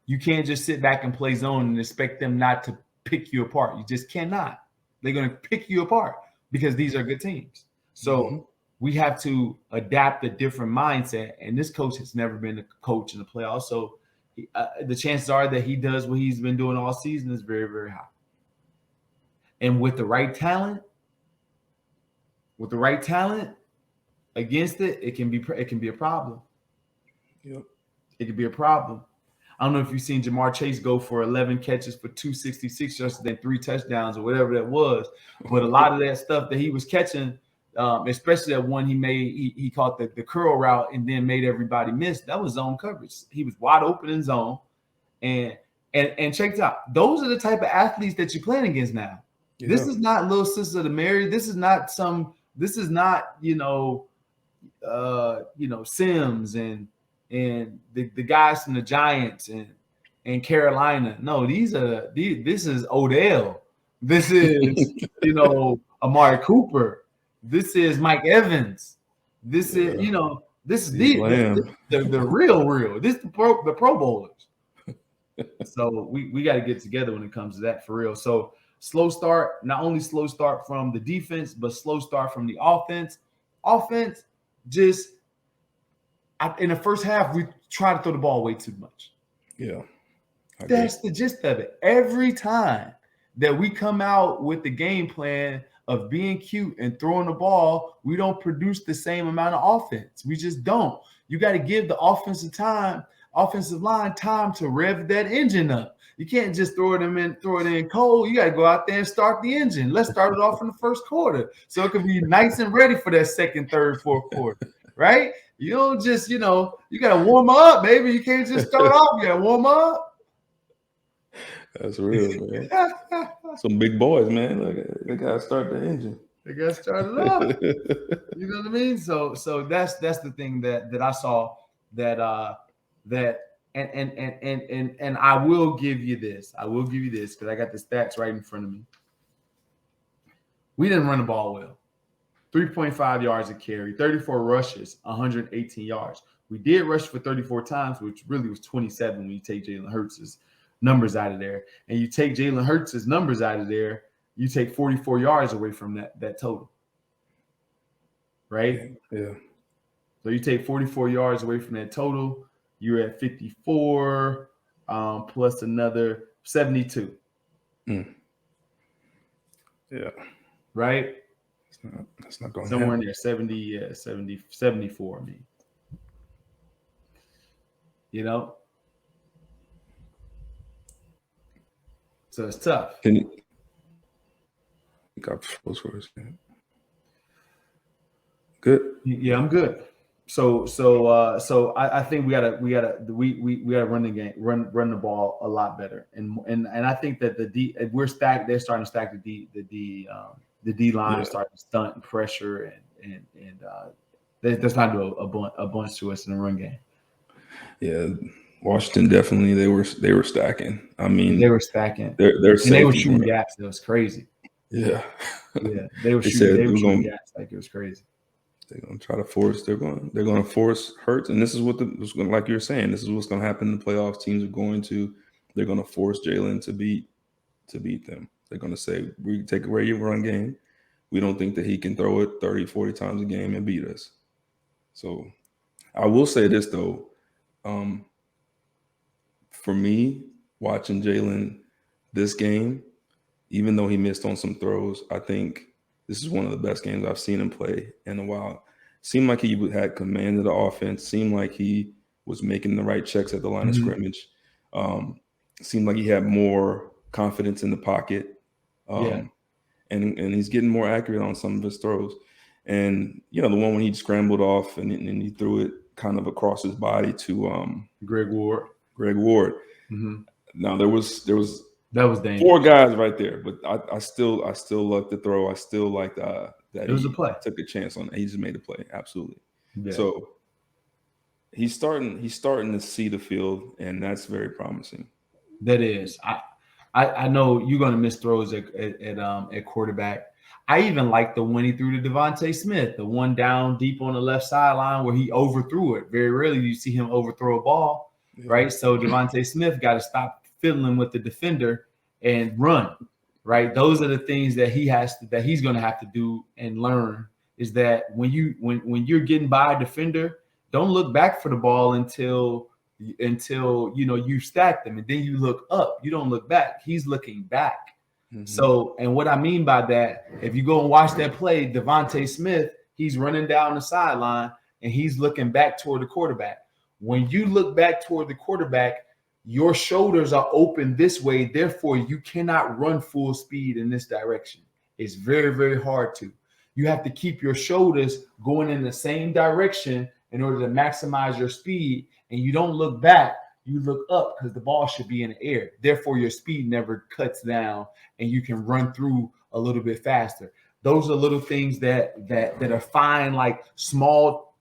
You can't just sit back and play zone and expect them not to pick you apart. You just cannot. They're going to pick you apart because these are good teams. So we have to adapt a different mindset. And this coach has never been a coach in the playoffs. So the chances are that he does what he's been doing all season is very, very high. And with the right talent against it, it can be a problem. Yep. It could be a problem. I don't know if you've seen Jamar Chase go for 11 catches for 266 yesterday, 3 touchdowns or whatever that was. But a lot of that stuff that he was catching, especially that one he caught the curl route and then made everybody miss. That was zone coverage. He was wide open in zone. And check it out. Those are the type of athletes that you're playing against now. Yeah. This is not Little Sister to Mary. This is not Sims and the guys from the Giants and Carolina. No, this is Odell. This is Amari Cooper. This is Mike Evans. This is this is the real. This is the Pro Bowlers. So we got to get together when it comes to that for real. So slow start, not only slow start from the defense, but slow start from the offense. Offense just in the first half, we try to throw the ball way too much. Yeah. That's the gist of it. Every time that we come out with the game plan of being cute and throwing the ball, we don't produce the same amount of offense. We just don't. You got to give the offensive line time to rev that engine up. You can't just throw it in cold. You got to go out there and start the engine. Let's start it off in the first quarter so it can be nice and ready for that second, third, fourth quarter, right? You don't just, you got to warm up, baby. You can't just start off. You got to warm up. That's real, man. Some big boys, man. Look, they got to start the engine. They got started off. You know what I mean? So that's the thing that I saw that and I will give you this. I will give you this because I got the stats right in front of me. We didn't run the ball well. 3.5 yards a carry, 34 rushes, 118 yards. We did rush for 34 times, which really was 27 when you take Jalen Hurts' numbers out of there. And you take Jalen Hurts' numbers out of there, you take 44 yards away from that total. Right? Yeah. So you take 44 yards away from that total, you're at 54 plus another 72. Yeah. Right? That's not going somewhere in there, 74, I mean. You know? So it's tough. Can you got scores? Good. Yeah, I'm good. So I think we gotta run the game, run the ball a lot better, and I think that we're stacked. They're starting to stack the D line, starting to stunt and pressure, and they're starting to do a bunch to us in the run game. Yeah, Washington definitely they were stacking. I mean, they were stacking. They're and they were shooting gaps. It was crazy. Yeah, they were shooting gaps like it was crazy. They're gonna try to force. They're gonna force Hurts, and this is like you were saying. This is what's gonna happen in the playoffs. Teams are going to. They're gonna force Jalen to beat them. They're gonna say, we take away your run game. We don't think that he can throw it 30, 40 times a game and beat us. So, I will say this though. For me, watching Jalen this game, even though he missed on some throws, I think this is one of the best games I've seen him play in a while. Seemed like he had command of the offense. Seemed like he was making the right checks at the line of scrimmage. Seemed like he had more confidence in the pocket. And he's getting more accurate on some of his throws. And, the one when he scrambled off and he threw it kind of across his body to Greg Ward. Mm-hmm. Now there was that was dangerous. 4 guys right there, but I still like the throw. I still like that it was a play. Took a chance on it. He just made a play, absolutely. Yeah. So he's starting to see the field, and that's very promising. That is. I know you're going to miss throws at quarterback. I even like the one he threw to Devontae Smith, the one down deep on the left sideline where he overthrew it. Very rarely do you see him overthrow a ball, right? So Devontae Smith got to stop fiddling with the defender and run, right? Those are the things that he's going to have to do and learn. Is that when you're getting by a defender, don't look back for the ball until you stack them, and then you look up. You don't look back. He's looking back. Mm-hmm. So, and what I mean by that, if you go and watch that play, Devontae Smith, he's running down the sideline and he's looking back toward the quarterback. When you look back toward the quarterback, your shoulders are open this way. Therefore, you cannot run full speed in this direction. It's very, very hard to. You have to keep your shoulders going in the same direction in order to maximize your speed. And you don't look back, you look up because the ball should be in the air. Therefore, your speed never cuts down and you can run through a little bit faster. Those are little things that are fine, like small,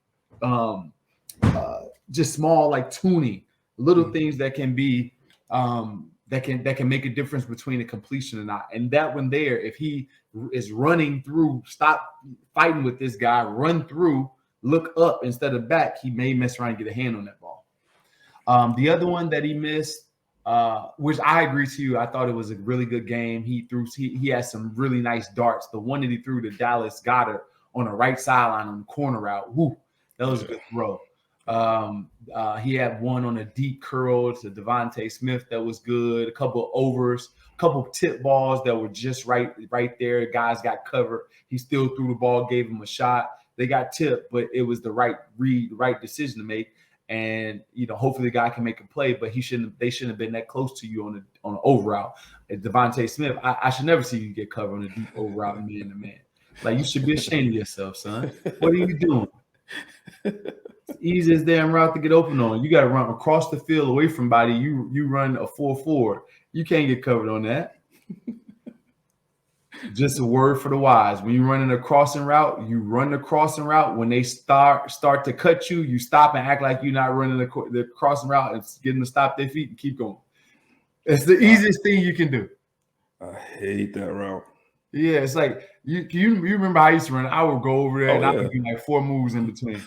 just small, like tuning, little things that can be that can make a difference between a completion or not. And that one there, if he is running through, stop fighting with this guy, run through, look up instead of back, he may mess around and get a hand on that ball. The other one that he missed, which I agree to you, I thought it was a really good game. He had some really nice darts. The one that he threw to Dallas Goedert on the right sideline on the corner route, that was a good throw. He had one on a deep curl to Devontae Smith that was good. A couple of overs, a couple of tip balls that were just right there. Guys got covered. He still threw the ball, gave him a shot. They got tipped, but it was the right read, right decision to make. And hopefully the guy can make a play, but they shouldn't have been that close to you on an over route. At Devontae Smith, I should never see you get covered on a deep over route man to man. Like, you should be ashamed of yourself, son. What are you doing? It's the easiest damn route to get open on. You got to run across the field away from body. You run a 4-4. You can't get covered on that. Just a word for the wise. When you're running a crossing route, you run the crossing route. When they start to cut you, you stop and act like you're not running the crossing route. It's getting to stop their feet and keep going. It's the easiest thing you can do. I hate that route. Yeah, it's like you remember how I used to run. I would go over there and I would do like 4 moves in between.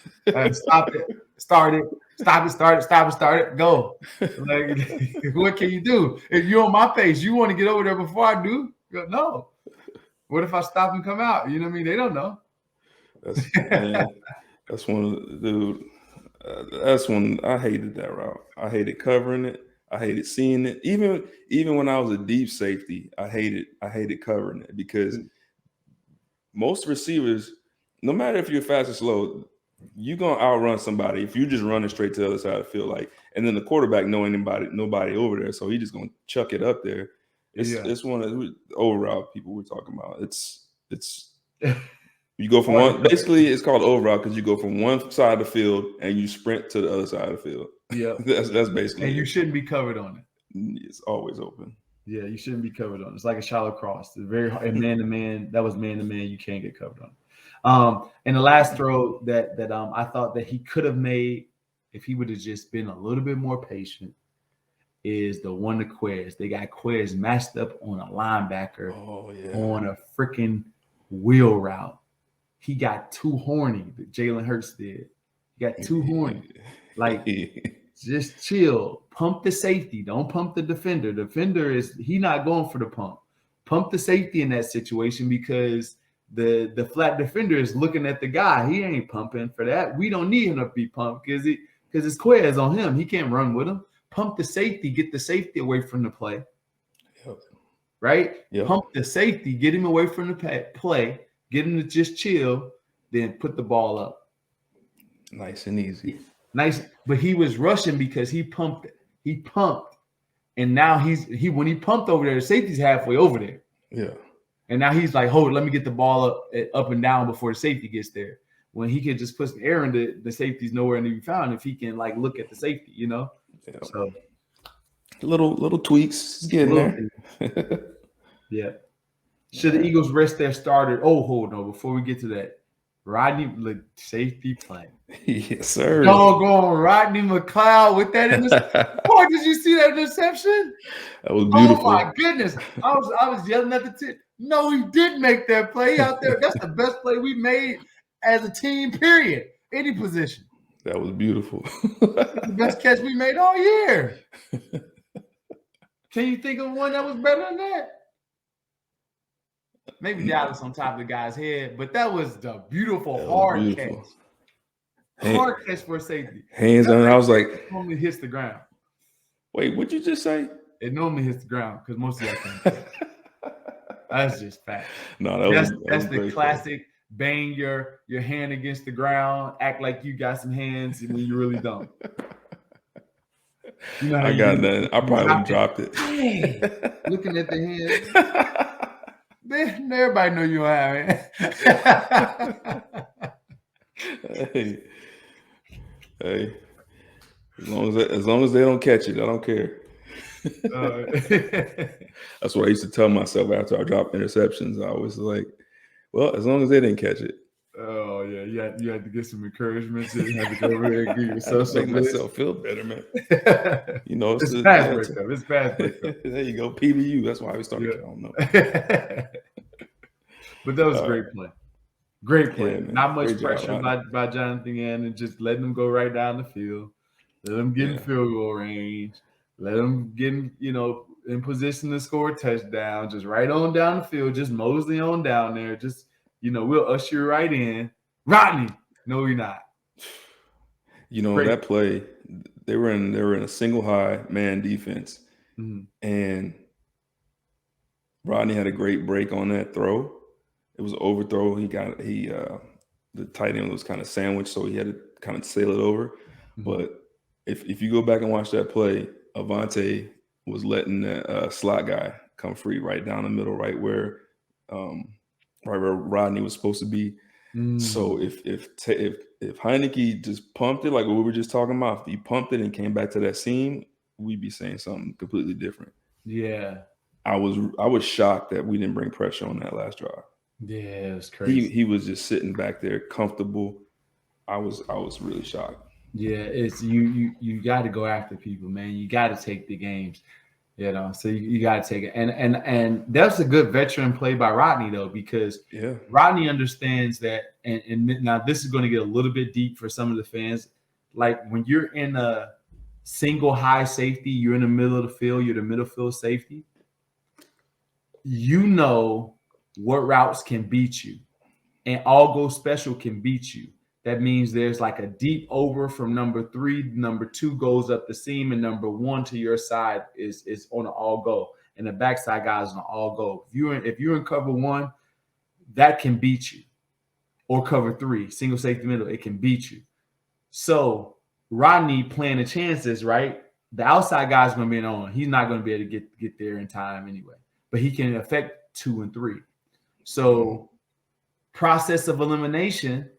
Stop it, start it, stop it, start it, stop it, start it, go. Like, what can you do? If you're on my pace, you want to get over there before I do? No. What if I stop and come out? You know what I mean? They don't know. That's one of the dude. That's one I hated that route. I hated covering it. I hated seeing it. Even when I was a deep safety, I hated covering it because most receivers, no matter if you're fast or slow, you're gonna outrun somebody if you're just running straight to the other side of the field. Like, and then the quarterback knowing nobody over there, so he just gonna chuck it up there. It's one of the over route people we're talking about. It's you go from one. Basically, it's called over route because you go from one side of the field and you sprint to the other side of the field. Yeah, that's basically. And you shouldn't be covered on it. It's always open. Yeah, you shouldn't be covered on it. It's like a shallow cross. It's very hard. And man to man, that was man to man. You can't get covered on it. And the last throw that I thought that he could have made if he would have just been a little bit more patient is the one to Quez. They got Quez matched up on a linebacker on a freaking wheel route. He got too horny. Jalen Hurts did. He got too horny. Like, just chill. Pump the safety. Don't pump the defender. Defender he not going for the pump. Pump the safety in that situation because the flat defender is looking at the guy. He ain't pumping for that. We don't need him to be pumped because it's Quez on him. He can't run with him. Pump the safety. Get the safety away from the play. Yep. Right? Yep. Pump the safety. Get him away from the play. Get him to just chill. Then put the ball up. Nice and easy. Nice, but he was rushing because he pumped it. He pumped, and now when he pumped over there, the safety's halfway over there. Yeah. And now he's like, hold, let me get the ball up and down before the safety gets there. When he can just put some air in the safety's nowhere to be found if he can like look at the safety, you know. Yeah. So little tweaks getting there. Yeah. Should the Eagles rest their starter? Oh, hold on. Before we get to that, Rodney, safety play. Yes, sir. Doggone Rodney McLeod with that interception. Boy, did you see that interception? That was beautiful. Oh my goodness! I was yelling at the team. No, he did make that play out there. That's the best play we made as a team. Period. Any position. That was beautiful. That's the best catch we made all year. Can you think of one that was better than that? Maybe Dallas on top of the guy's head, but that was the beautiful hard catch. Hard catch for safety. Hands on. I was like, it normally hits the ground. Wait, what'd you just say? It normally hits the ground because most of that thing. That's just fact. No, that's the classic bang your hand against the ground, act like you got some hands when you really don't. You know I got nothing. I probably would have dropped it. Hey, looking at the hands. Man, everybody know you have it. Hey. As long as they don't catch it, I don't care. That's what I used to tell myself after I dropped interceptions. I was like, well, as long as they didn't catch it. Oh yeah, you had to get some encouragement. So you had to go over there and give yourself make myself feel better, man. You know, it's fast breakup. It's fast breakup. There you go, PBU. That's why we started. I don't know. But that was a great play. Great play. Yeah, not much great pressure by Jonathan Gann, and just letting them go right down the field. Let them get in field goal range. Let them get in position to score a touchdown. Just right on down the field. Just mosey on down there. Just we'll usher you right in. Rodney, no, we're not. That play, they were in a single high man defense, and Rodney had a great break on that throw. It was an overthrow. The tight end was kind of sandwiched, so he had to kind of sail it over. Mm-hmm. But if you go back and watch that play, Avante was letting that slot guy come free right down the middle, right where Rodney was supposed to be. So if Heineke just pumped it like what we were just talking about, if he pumped it and came back to that seam, we'd be saying something completely different. Yeah. I was shocked that we didn't bring pressure on that last drive. Yeah, it was crazy. He was just sitting back there comfortable. I was really shocked. Yeah, it's you got to go after people, man. You got to take the games, So you got to take it, and that's a good veteran play by Rodney though, because Rodney understands that. And now this is going to get a little bit deep for some of the fans. Like when you're in a single high safety, you're in the middle of the field, you're the middle field safety. You know what routes can beat you, and all go special can beat you. That means there's like a deep over from number 3. Number 2 goes up the seam, and number 1 to your side is on an all go, and the backside guy is on an all go. If you're in cover 1, that can beat you, or cover 3, single safety middle, it can beat you. So Rodney playing the chances, right? The outside guy's going to be on. He's not going to be able to get there in time anyway, but he can affect 2 and 3. So process of elimination.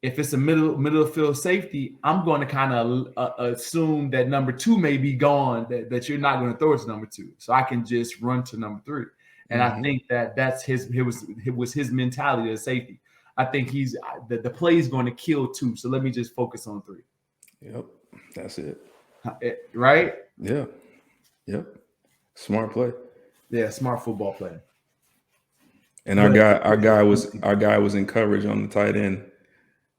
If it's a middle of field safety, I'm going to kind of assume that number 2 may be gone, that you're not going to throw it to number 2. So I can just run to number 3. And I think that's it was his mentality as safety. I think the play is going to kill 2. So let me just focus on 3. Yep. That's it. Right? Yeah. Yep. Smart play. Yeah, smart football play. And our guy was in coverage on the tight end.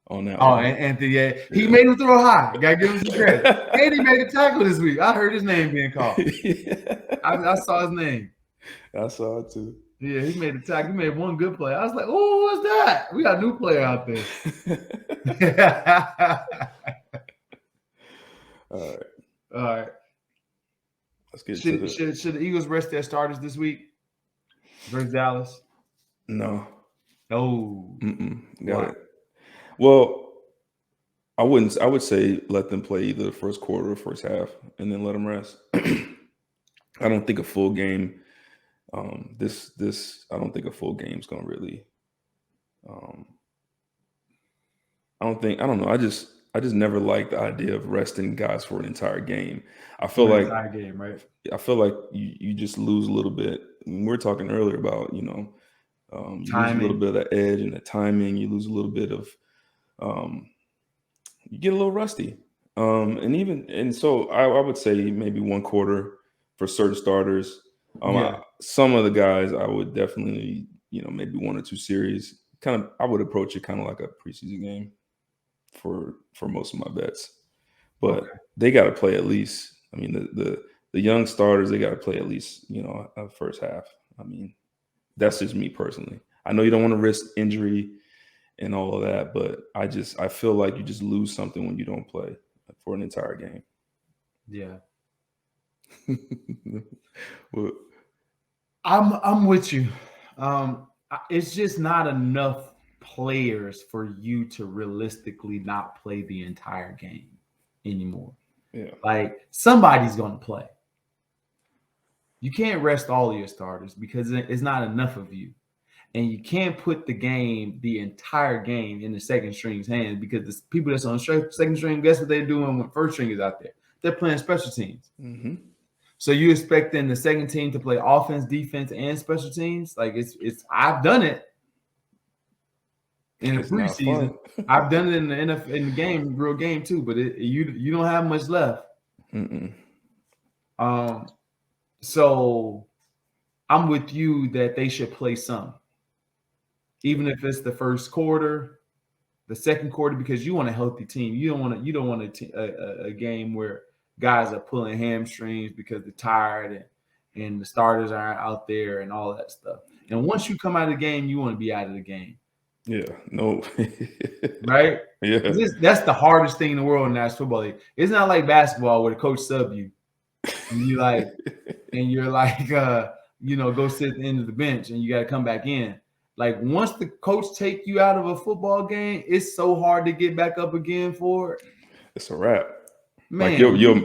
On that one. And Anthony, he made him throw high. Gotta give him some credit. And he made a tackle this week. I heard his name being called. I saw his name. I saw it too. Yeah, he made a tackle. He made one good play. I was like, "Oh, what's that? We got a new player out there." All right. Let's get should the Eagles rest their starters this week versus Dallas? No. Oh. Got it. Well, I would say let them play either the first quarter or first half and then let them rest. I don't think a full game. I don't think a full game is going to really. I don't know. I just never liked the idea of resting guys for an entire game. I feel like entire game, right? I feel like you just lose a little bit. We were talking earlier about you lose a little bit of the edge and the timing. You lose a little bit of. You get a little rusty. And so I would say maybe one quarter for certain starters. Some of the guys I would definitely, maybe 1 or 2 series. I would approach it kind of like a preseason game for most of my bets. But they got to play at least. I mean, the young starters, they got to play at least, a first half. I mean, that's just me personally. I know you don't want to risk injury and all of that, but I feel like you just lose something when you don't play for an entire game. Yeah. Well, I'm with you. It's just not enough players for you to realistically not play the entire game anymore. Yeah. Like somebody's going to play. You can't rest all of your starters because it's not enough of you. And you can't put the entire game in the second string's hands because the people that's on second string, guess what they're doing when first string is out there? They're playing special teams. Mm-hmm. So you expecting the second team to play offense, defense, and special teams? Like it's I've done it in the preseason. I've done it in the game, real game too. But you don't have much left. Mm-mm. So I'm with you that they should play some. Even if it's the first quarter, the second quarter, because you want a healthy team. You don't want a game where guys are pulling hamstrings because they're tired and the starters aren't out there and all that stuff. And once you come out of the game, you want to be out of the game. Yeah. No. Right? Yeah. That's the hardest thing in the world in National Football League. It's not like basketball where the coach sub you. And you're like, go sit at the end of the bench and you got to come back in. Like once the coach take you out of a football game, it's so hard to get back up again for it. It's a wrap. Man, like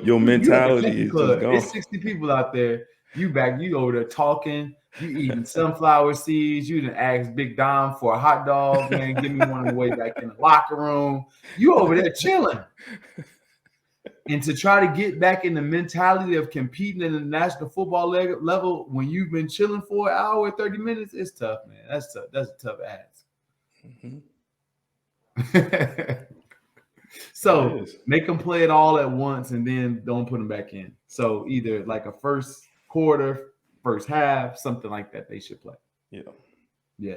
your mentality is just gone. It's 60 people out there. You over there talking. You eating sunflower seeds. You done asked Big Dom for a hot dog, man. Give me one on the way back in the locker room. You over there chilling. And to try to get back in the mentality of competing in the national football level when you've been chilling for an hour, 30 minutes, it's tough, man. That's tough. That's a tough ask. So make them play it all at once and then don't put them back in. So either like a first quarter, first half, something like that they should play. Yeah.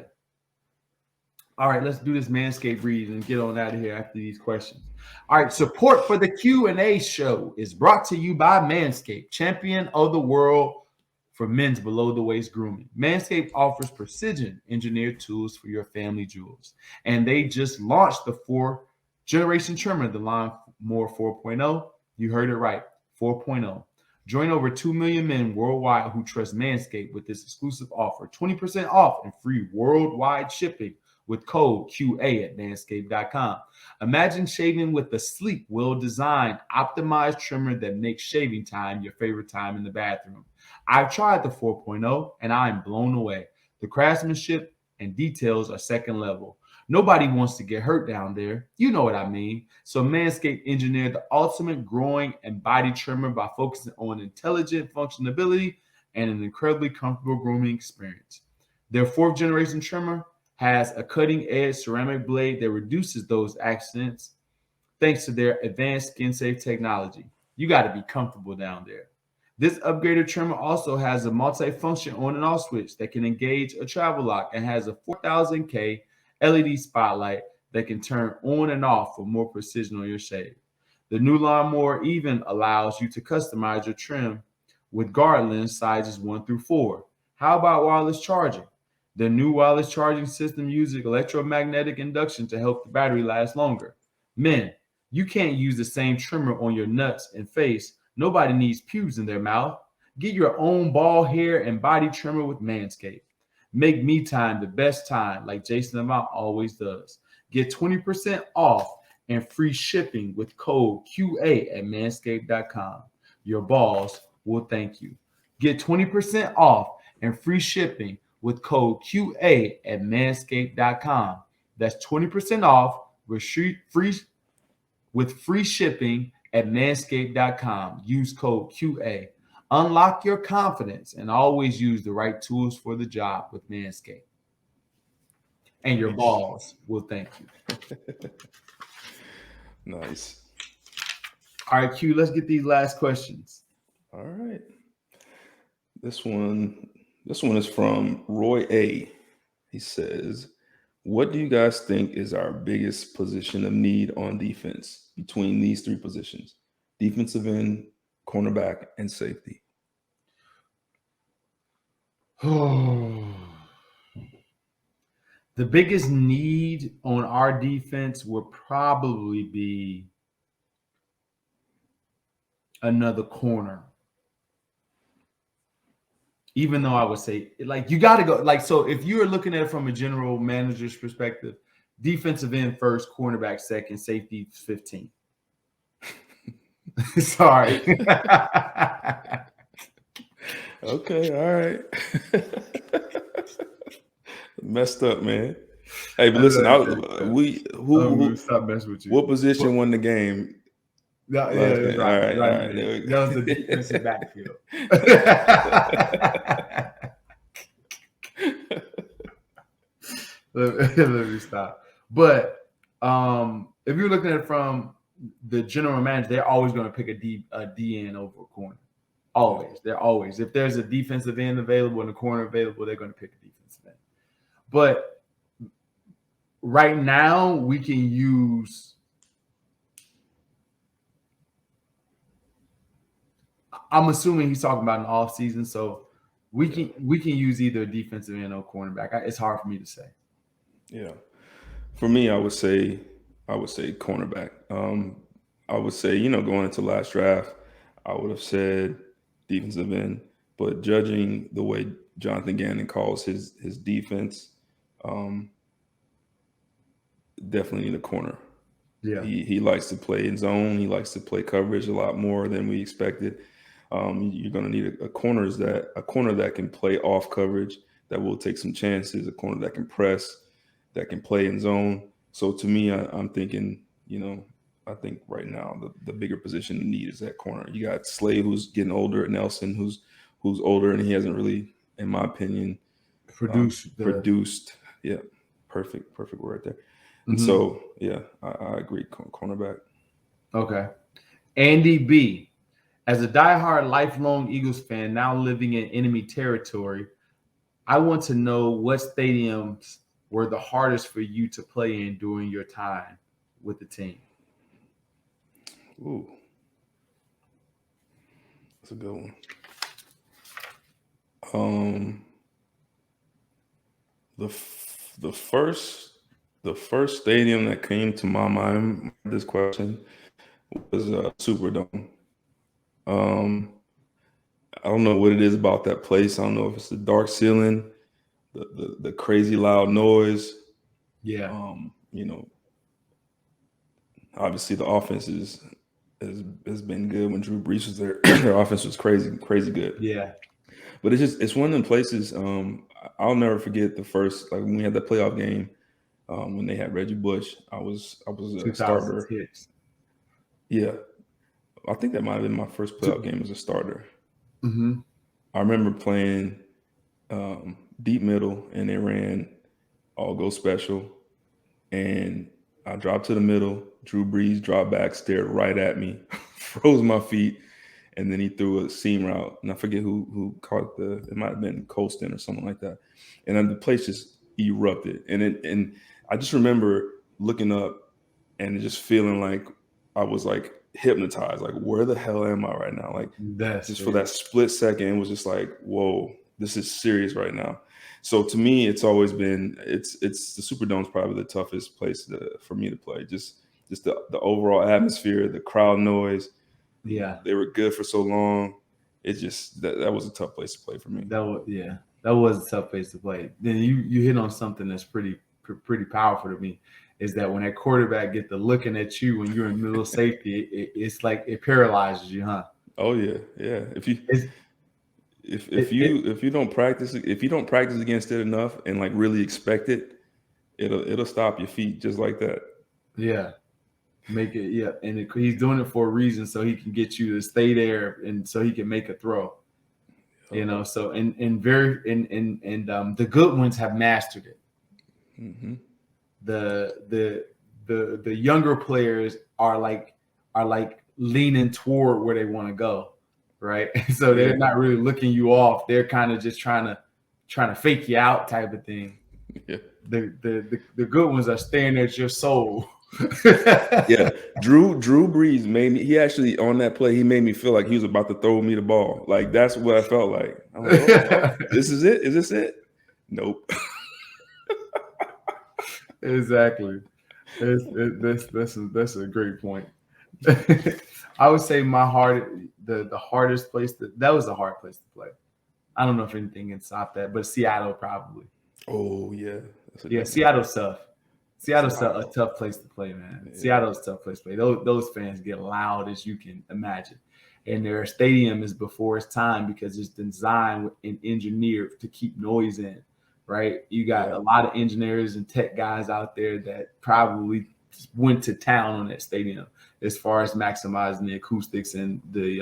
All right, let's do this Manscaped read and get on out of here after these questions. All right, support for the Q&A show is brought to you by Manscaped, champion of the world for men's below-the-waist grooming. Manscaped offers precision-engineered tools for your family jewels. And they just launched the 4th-generation trimmer, the Lawnmower 4.0. You heard it right, 4.0. Join over 2 million men worldwide who trust Manscaped with this exclusive offer, 20% off and free worldwide shipping with code QA at manscaped.com. Imagine shaving with the sleek, well-designed, optimized trimmer that makes shaving time your favorite time in the bathroom. I've tried the 4.0 and I'm blown away. The craftsmanship and details are second level. Nobody wants to get hurt down there. You know what I mean. So Manscaped engineered the ultimate growing and body trimmer by focusing on intelligent functionality and an incredibly comfortable grooming experience. Their 4th-generation trimmer has a cutting-edge ceramic blade that reduces those accidents thanks to their advanced skin-safe technology. You got to be comfortable down there. This upgraded trimmer also has a multi-function on and off switch that can engage a travel lock and has a 4000K LED spotlight that can turn on and off for more precision on your shave. The new lawnmower even allows you to customize your trim with guard lens sizes 1 through 4. How about wireless charging? The new wireless charging system uses electromagnetic induction to help the battery last longer. Men, you can't use the same trimmer on your nuts and face. Nobody needs pubes in their mouth. Get your own ball hair and body trimmer with Manscaped. Make me time the best time like Jason Avant always does. Get 20% off and free shipping with code QA at manscaped.com. Your balls will thank you. Get 20% off and free shipping with code QA at manscaped.com. That's 20% off with free shipping at manscaped.com. Use code QA. Unlock your confidence and always use the right tools for the job with Manscaped. And your balls will thank you. Nice. All right, Q, let's get these last questions. All right. This one is from Roy A. He says, what do you guys think is our biggest position of need on defense between these 3 positions? Defensive end, cornerback, and safety. The biggest need on our defense would probably be another corner. Even though I would say, like, you got to go. Like, so if you're looking at it from a general manager's perspective, defensive end first, cornerback second, safety 15. Sorry. Okay, all right. Messed up, man. Hey, but listen, stop messing with you. What position won the game? Yeah, All right. That was the defensive backfield. Let me stop. But if you're looking at it from the general manager, they're always going to pick a D end over a corner. Always. They're always. If there's a defensive end available and a corner available, they're going to pick a defensive end. But right now, we can use. I'm assuming he's talking about an off season, so we can use either a defensive end or cornerback. It's hard for me to say. Yeah, for me, I would say cornerback. I would say, going into last draft, I would have said defensive end, but judging the way Jonathan Gannon calls his defense, definitely need a corner. Yeah, he likes to play in zone. He likes to play coverage a lot more than we expected. You're going to need a corner that can play off coverage, that will take some chances, a corner that can press, that can play in zone. So to me, I'm thinking, I think right now the bigger position to need is that corner. You got Slay, who's getting older, and Nelson, who's older, and he hasn't really, in my opinion, produced. Yeah, perfect word there. And so, yeah, I agree. Cornerback. Okay. Andy B. As a diehard lifelong Eagles fan now living in enemy territory, I want to know what stadiums were the hardest for you to play in during your time with the team. Ooh, that's a good one. The first stadium that came to my mind with this question was Superdome. I don't know what it is about that place. I don't know if it's the dark ceiling, the crazy loud noise. Yeah. You know, obviously the offense has been good when Drew Brees was there. Their offense was crazy good. Yeah. But it's one of them places. I'll never forget the first, like when we had that playoff game when they had Reggie Bush. I was a starter. Yeah, I think that might have been my first playoff game as a starter. Mm-hmm. I remember playing deep middle, and they ran all go special, and I dropped to the middle. Drew Brees dropped back, stared right at me, froze my feet, and then he threw a seam route. And I forget who caught it might have been Colston or something like that. And then the place just erupted. And I just remember looking up and just feeling like I was like hypnotized. Like, where the hell am I right now? Like, for that split second, it was just like, whoa, this is serious right now. So to me, it's always been it's the Superdome's probably the toughest place for me to play. Just the overall atmosphere, the crowd noise. Yeah, they were good for so long. It just that was a tough place to play for me. That was a tough place to play. Then you hit on something that's pretty powerful to me. Is that when that quarterback get the looking at you when you're in middle of safety, it's like it paralyzes you, huh? Oh yeah. If you don't practice against it enough and like really expect it, it'll stop your feet just like that. Yeah, make it. Yeah, and he's doing it for a reason, so he can get you to stay there, and so he can make a throw. You know, so and the good ones have mastered it. Mm-hmm. The younger players are like leaning toward where they want to go, right? So they're not really looking you off. They're kind of just trying to fake you out type of thing. Yeah. The good ones are staring at your soul. Yeah, Drew Brees made me. He actually on that play, he made me feel like he was about to throw me the ball. Like that's what I felt like. I'm like, oh, this is it. Is this it? Nope. Exactly. That's a great point. I would say the hardest place that was a hard place to play. I don't know if anything can stop that, but Seattle probably. Oh yeah. Seattle's tough. Seattle's a tough place to play, man. Yeah. Seattle's a tough place to play. Those fans get loud as you can imagine. And their stadium is before its time because it's designed and engineered to keep noise in, right? You got a lot of engineers and tech guys out there that probably went to town on that stadium as far as maximizing the acoustics and the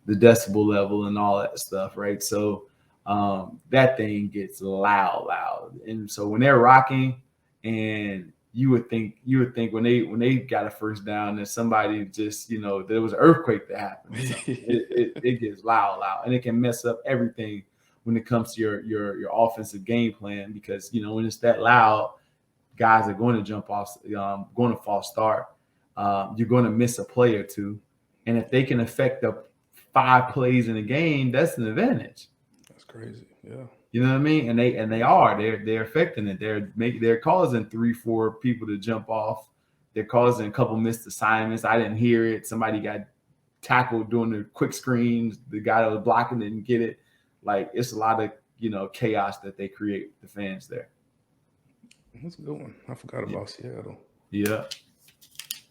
decibel level and all that stuff, right? So that thing gets loud. And so when they're rocking, and you would think when they got a first down that somebody just, there was an earthquake that happened. So it gets loud, and it can mess up everything when it comes to your offensive game plan because when it's that loud, guys are going to jump off, going to false start. You're going to miss a play or two, and if they can affect the 5 plays in a game, that's an advantage. That's crazy, yeah. You know what I mean? And they're affecting it. They're causing 3-4 people to jump off. They're causing a couple missed assignments. I didn't hear it. Somebody got tackled doing the quick screens. The guy that was blocking didn't get it. Like it's a lot of chaos that they create with the fans there. That's a good one. I forgot about Seattle. Yeah,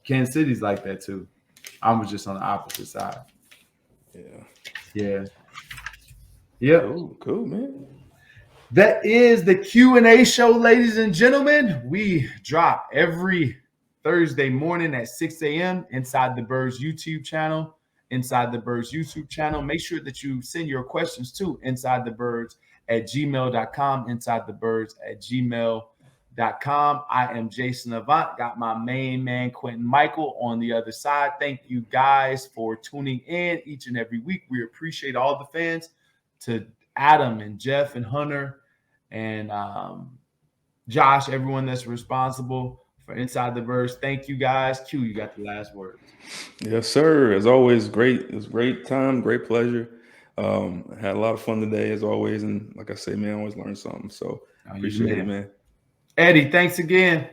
Kansas City's like that too. I was just on the opposite side. Yeah. Cool, man. That is the Q&A show, ladies and gentlemen. We drop every Thursday morning at 6 a.m. Inside the Birds YouTube channel. Inside the Birds YouTube channel. Make sure that you send your questions to insidethebirds@gmail.com. Insidethebirds@gmail.com. I am Jason Avant. Got my main man, Quintin Mikell, on the other side. Thank you guys for tuning in each and every week. We appreciate all the fans. To Adam and Jeff and Hunter and Josh, everyone that's responsible for Inside the Birds. Thank you guys. Q, you got the last word. Yes, sir. As always, great. It was a great time, great pleasure. Had a lot of fun today, as always. And like I say, man, I always learn something. So appreciate it, man. Eddie, thanks again.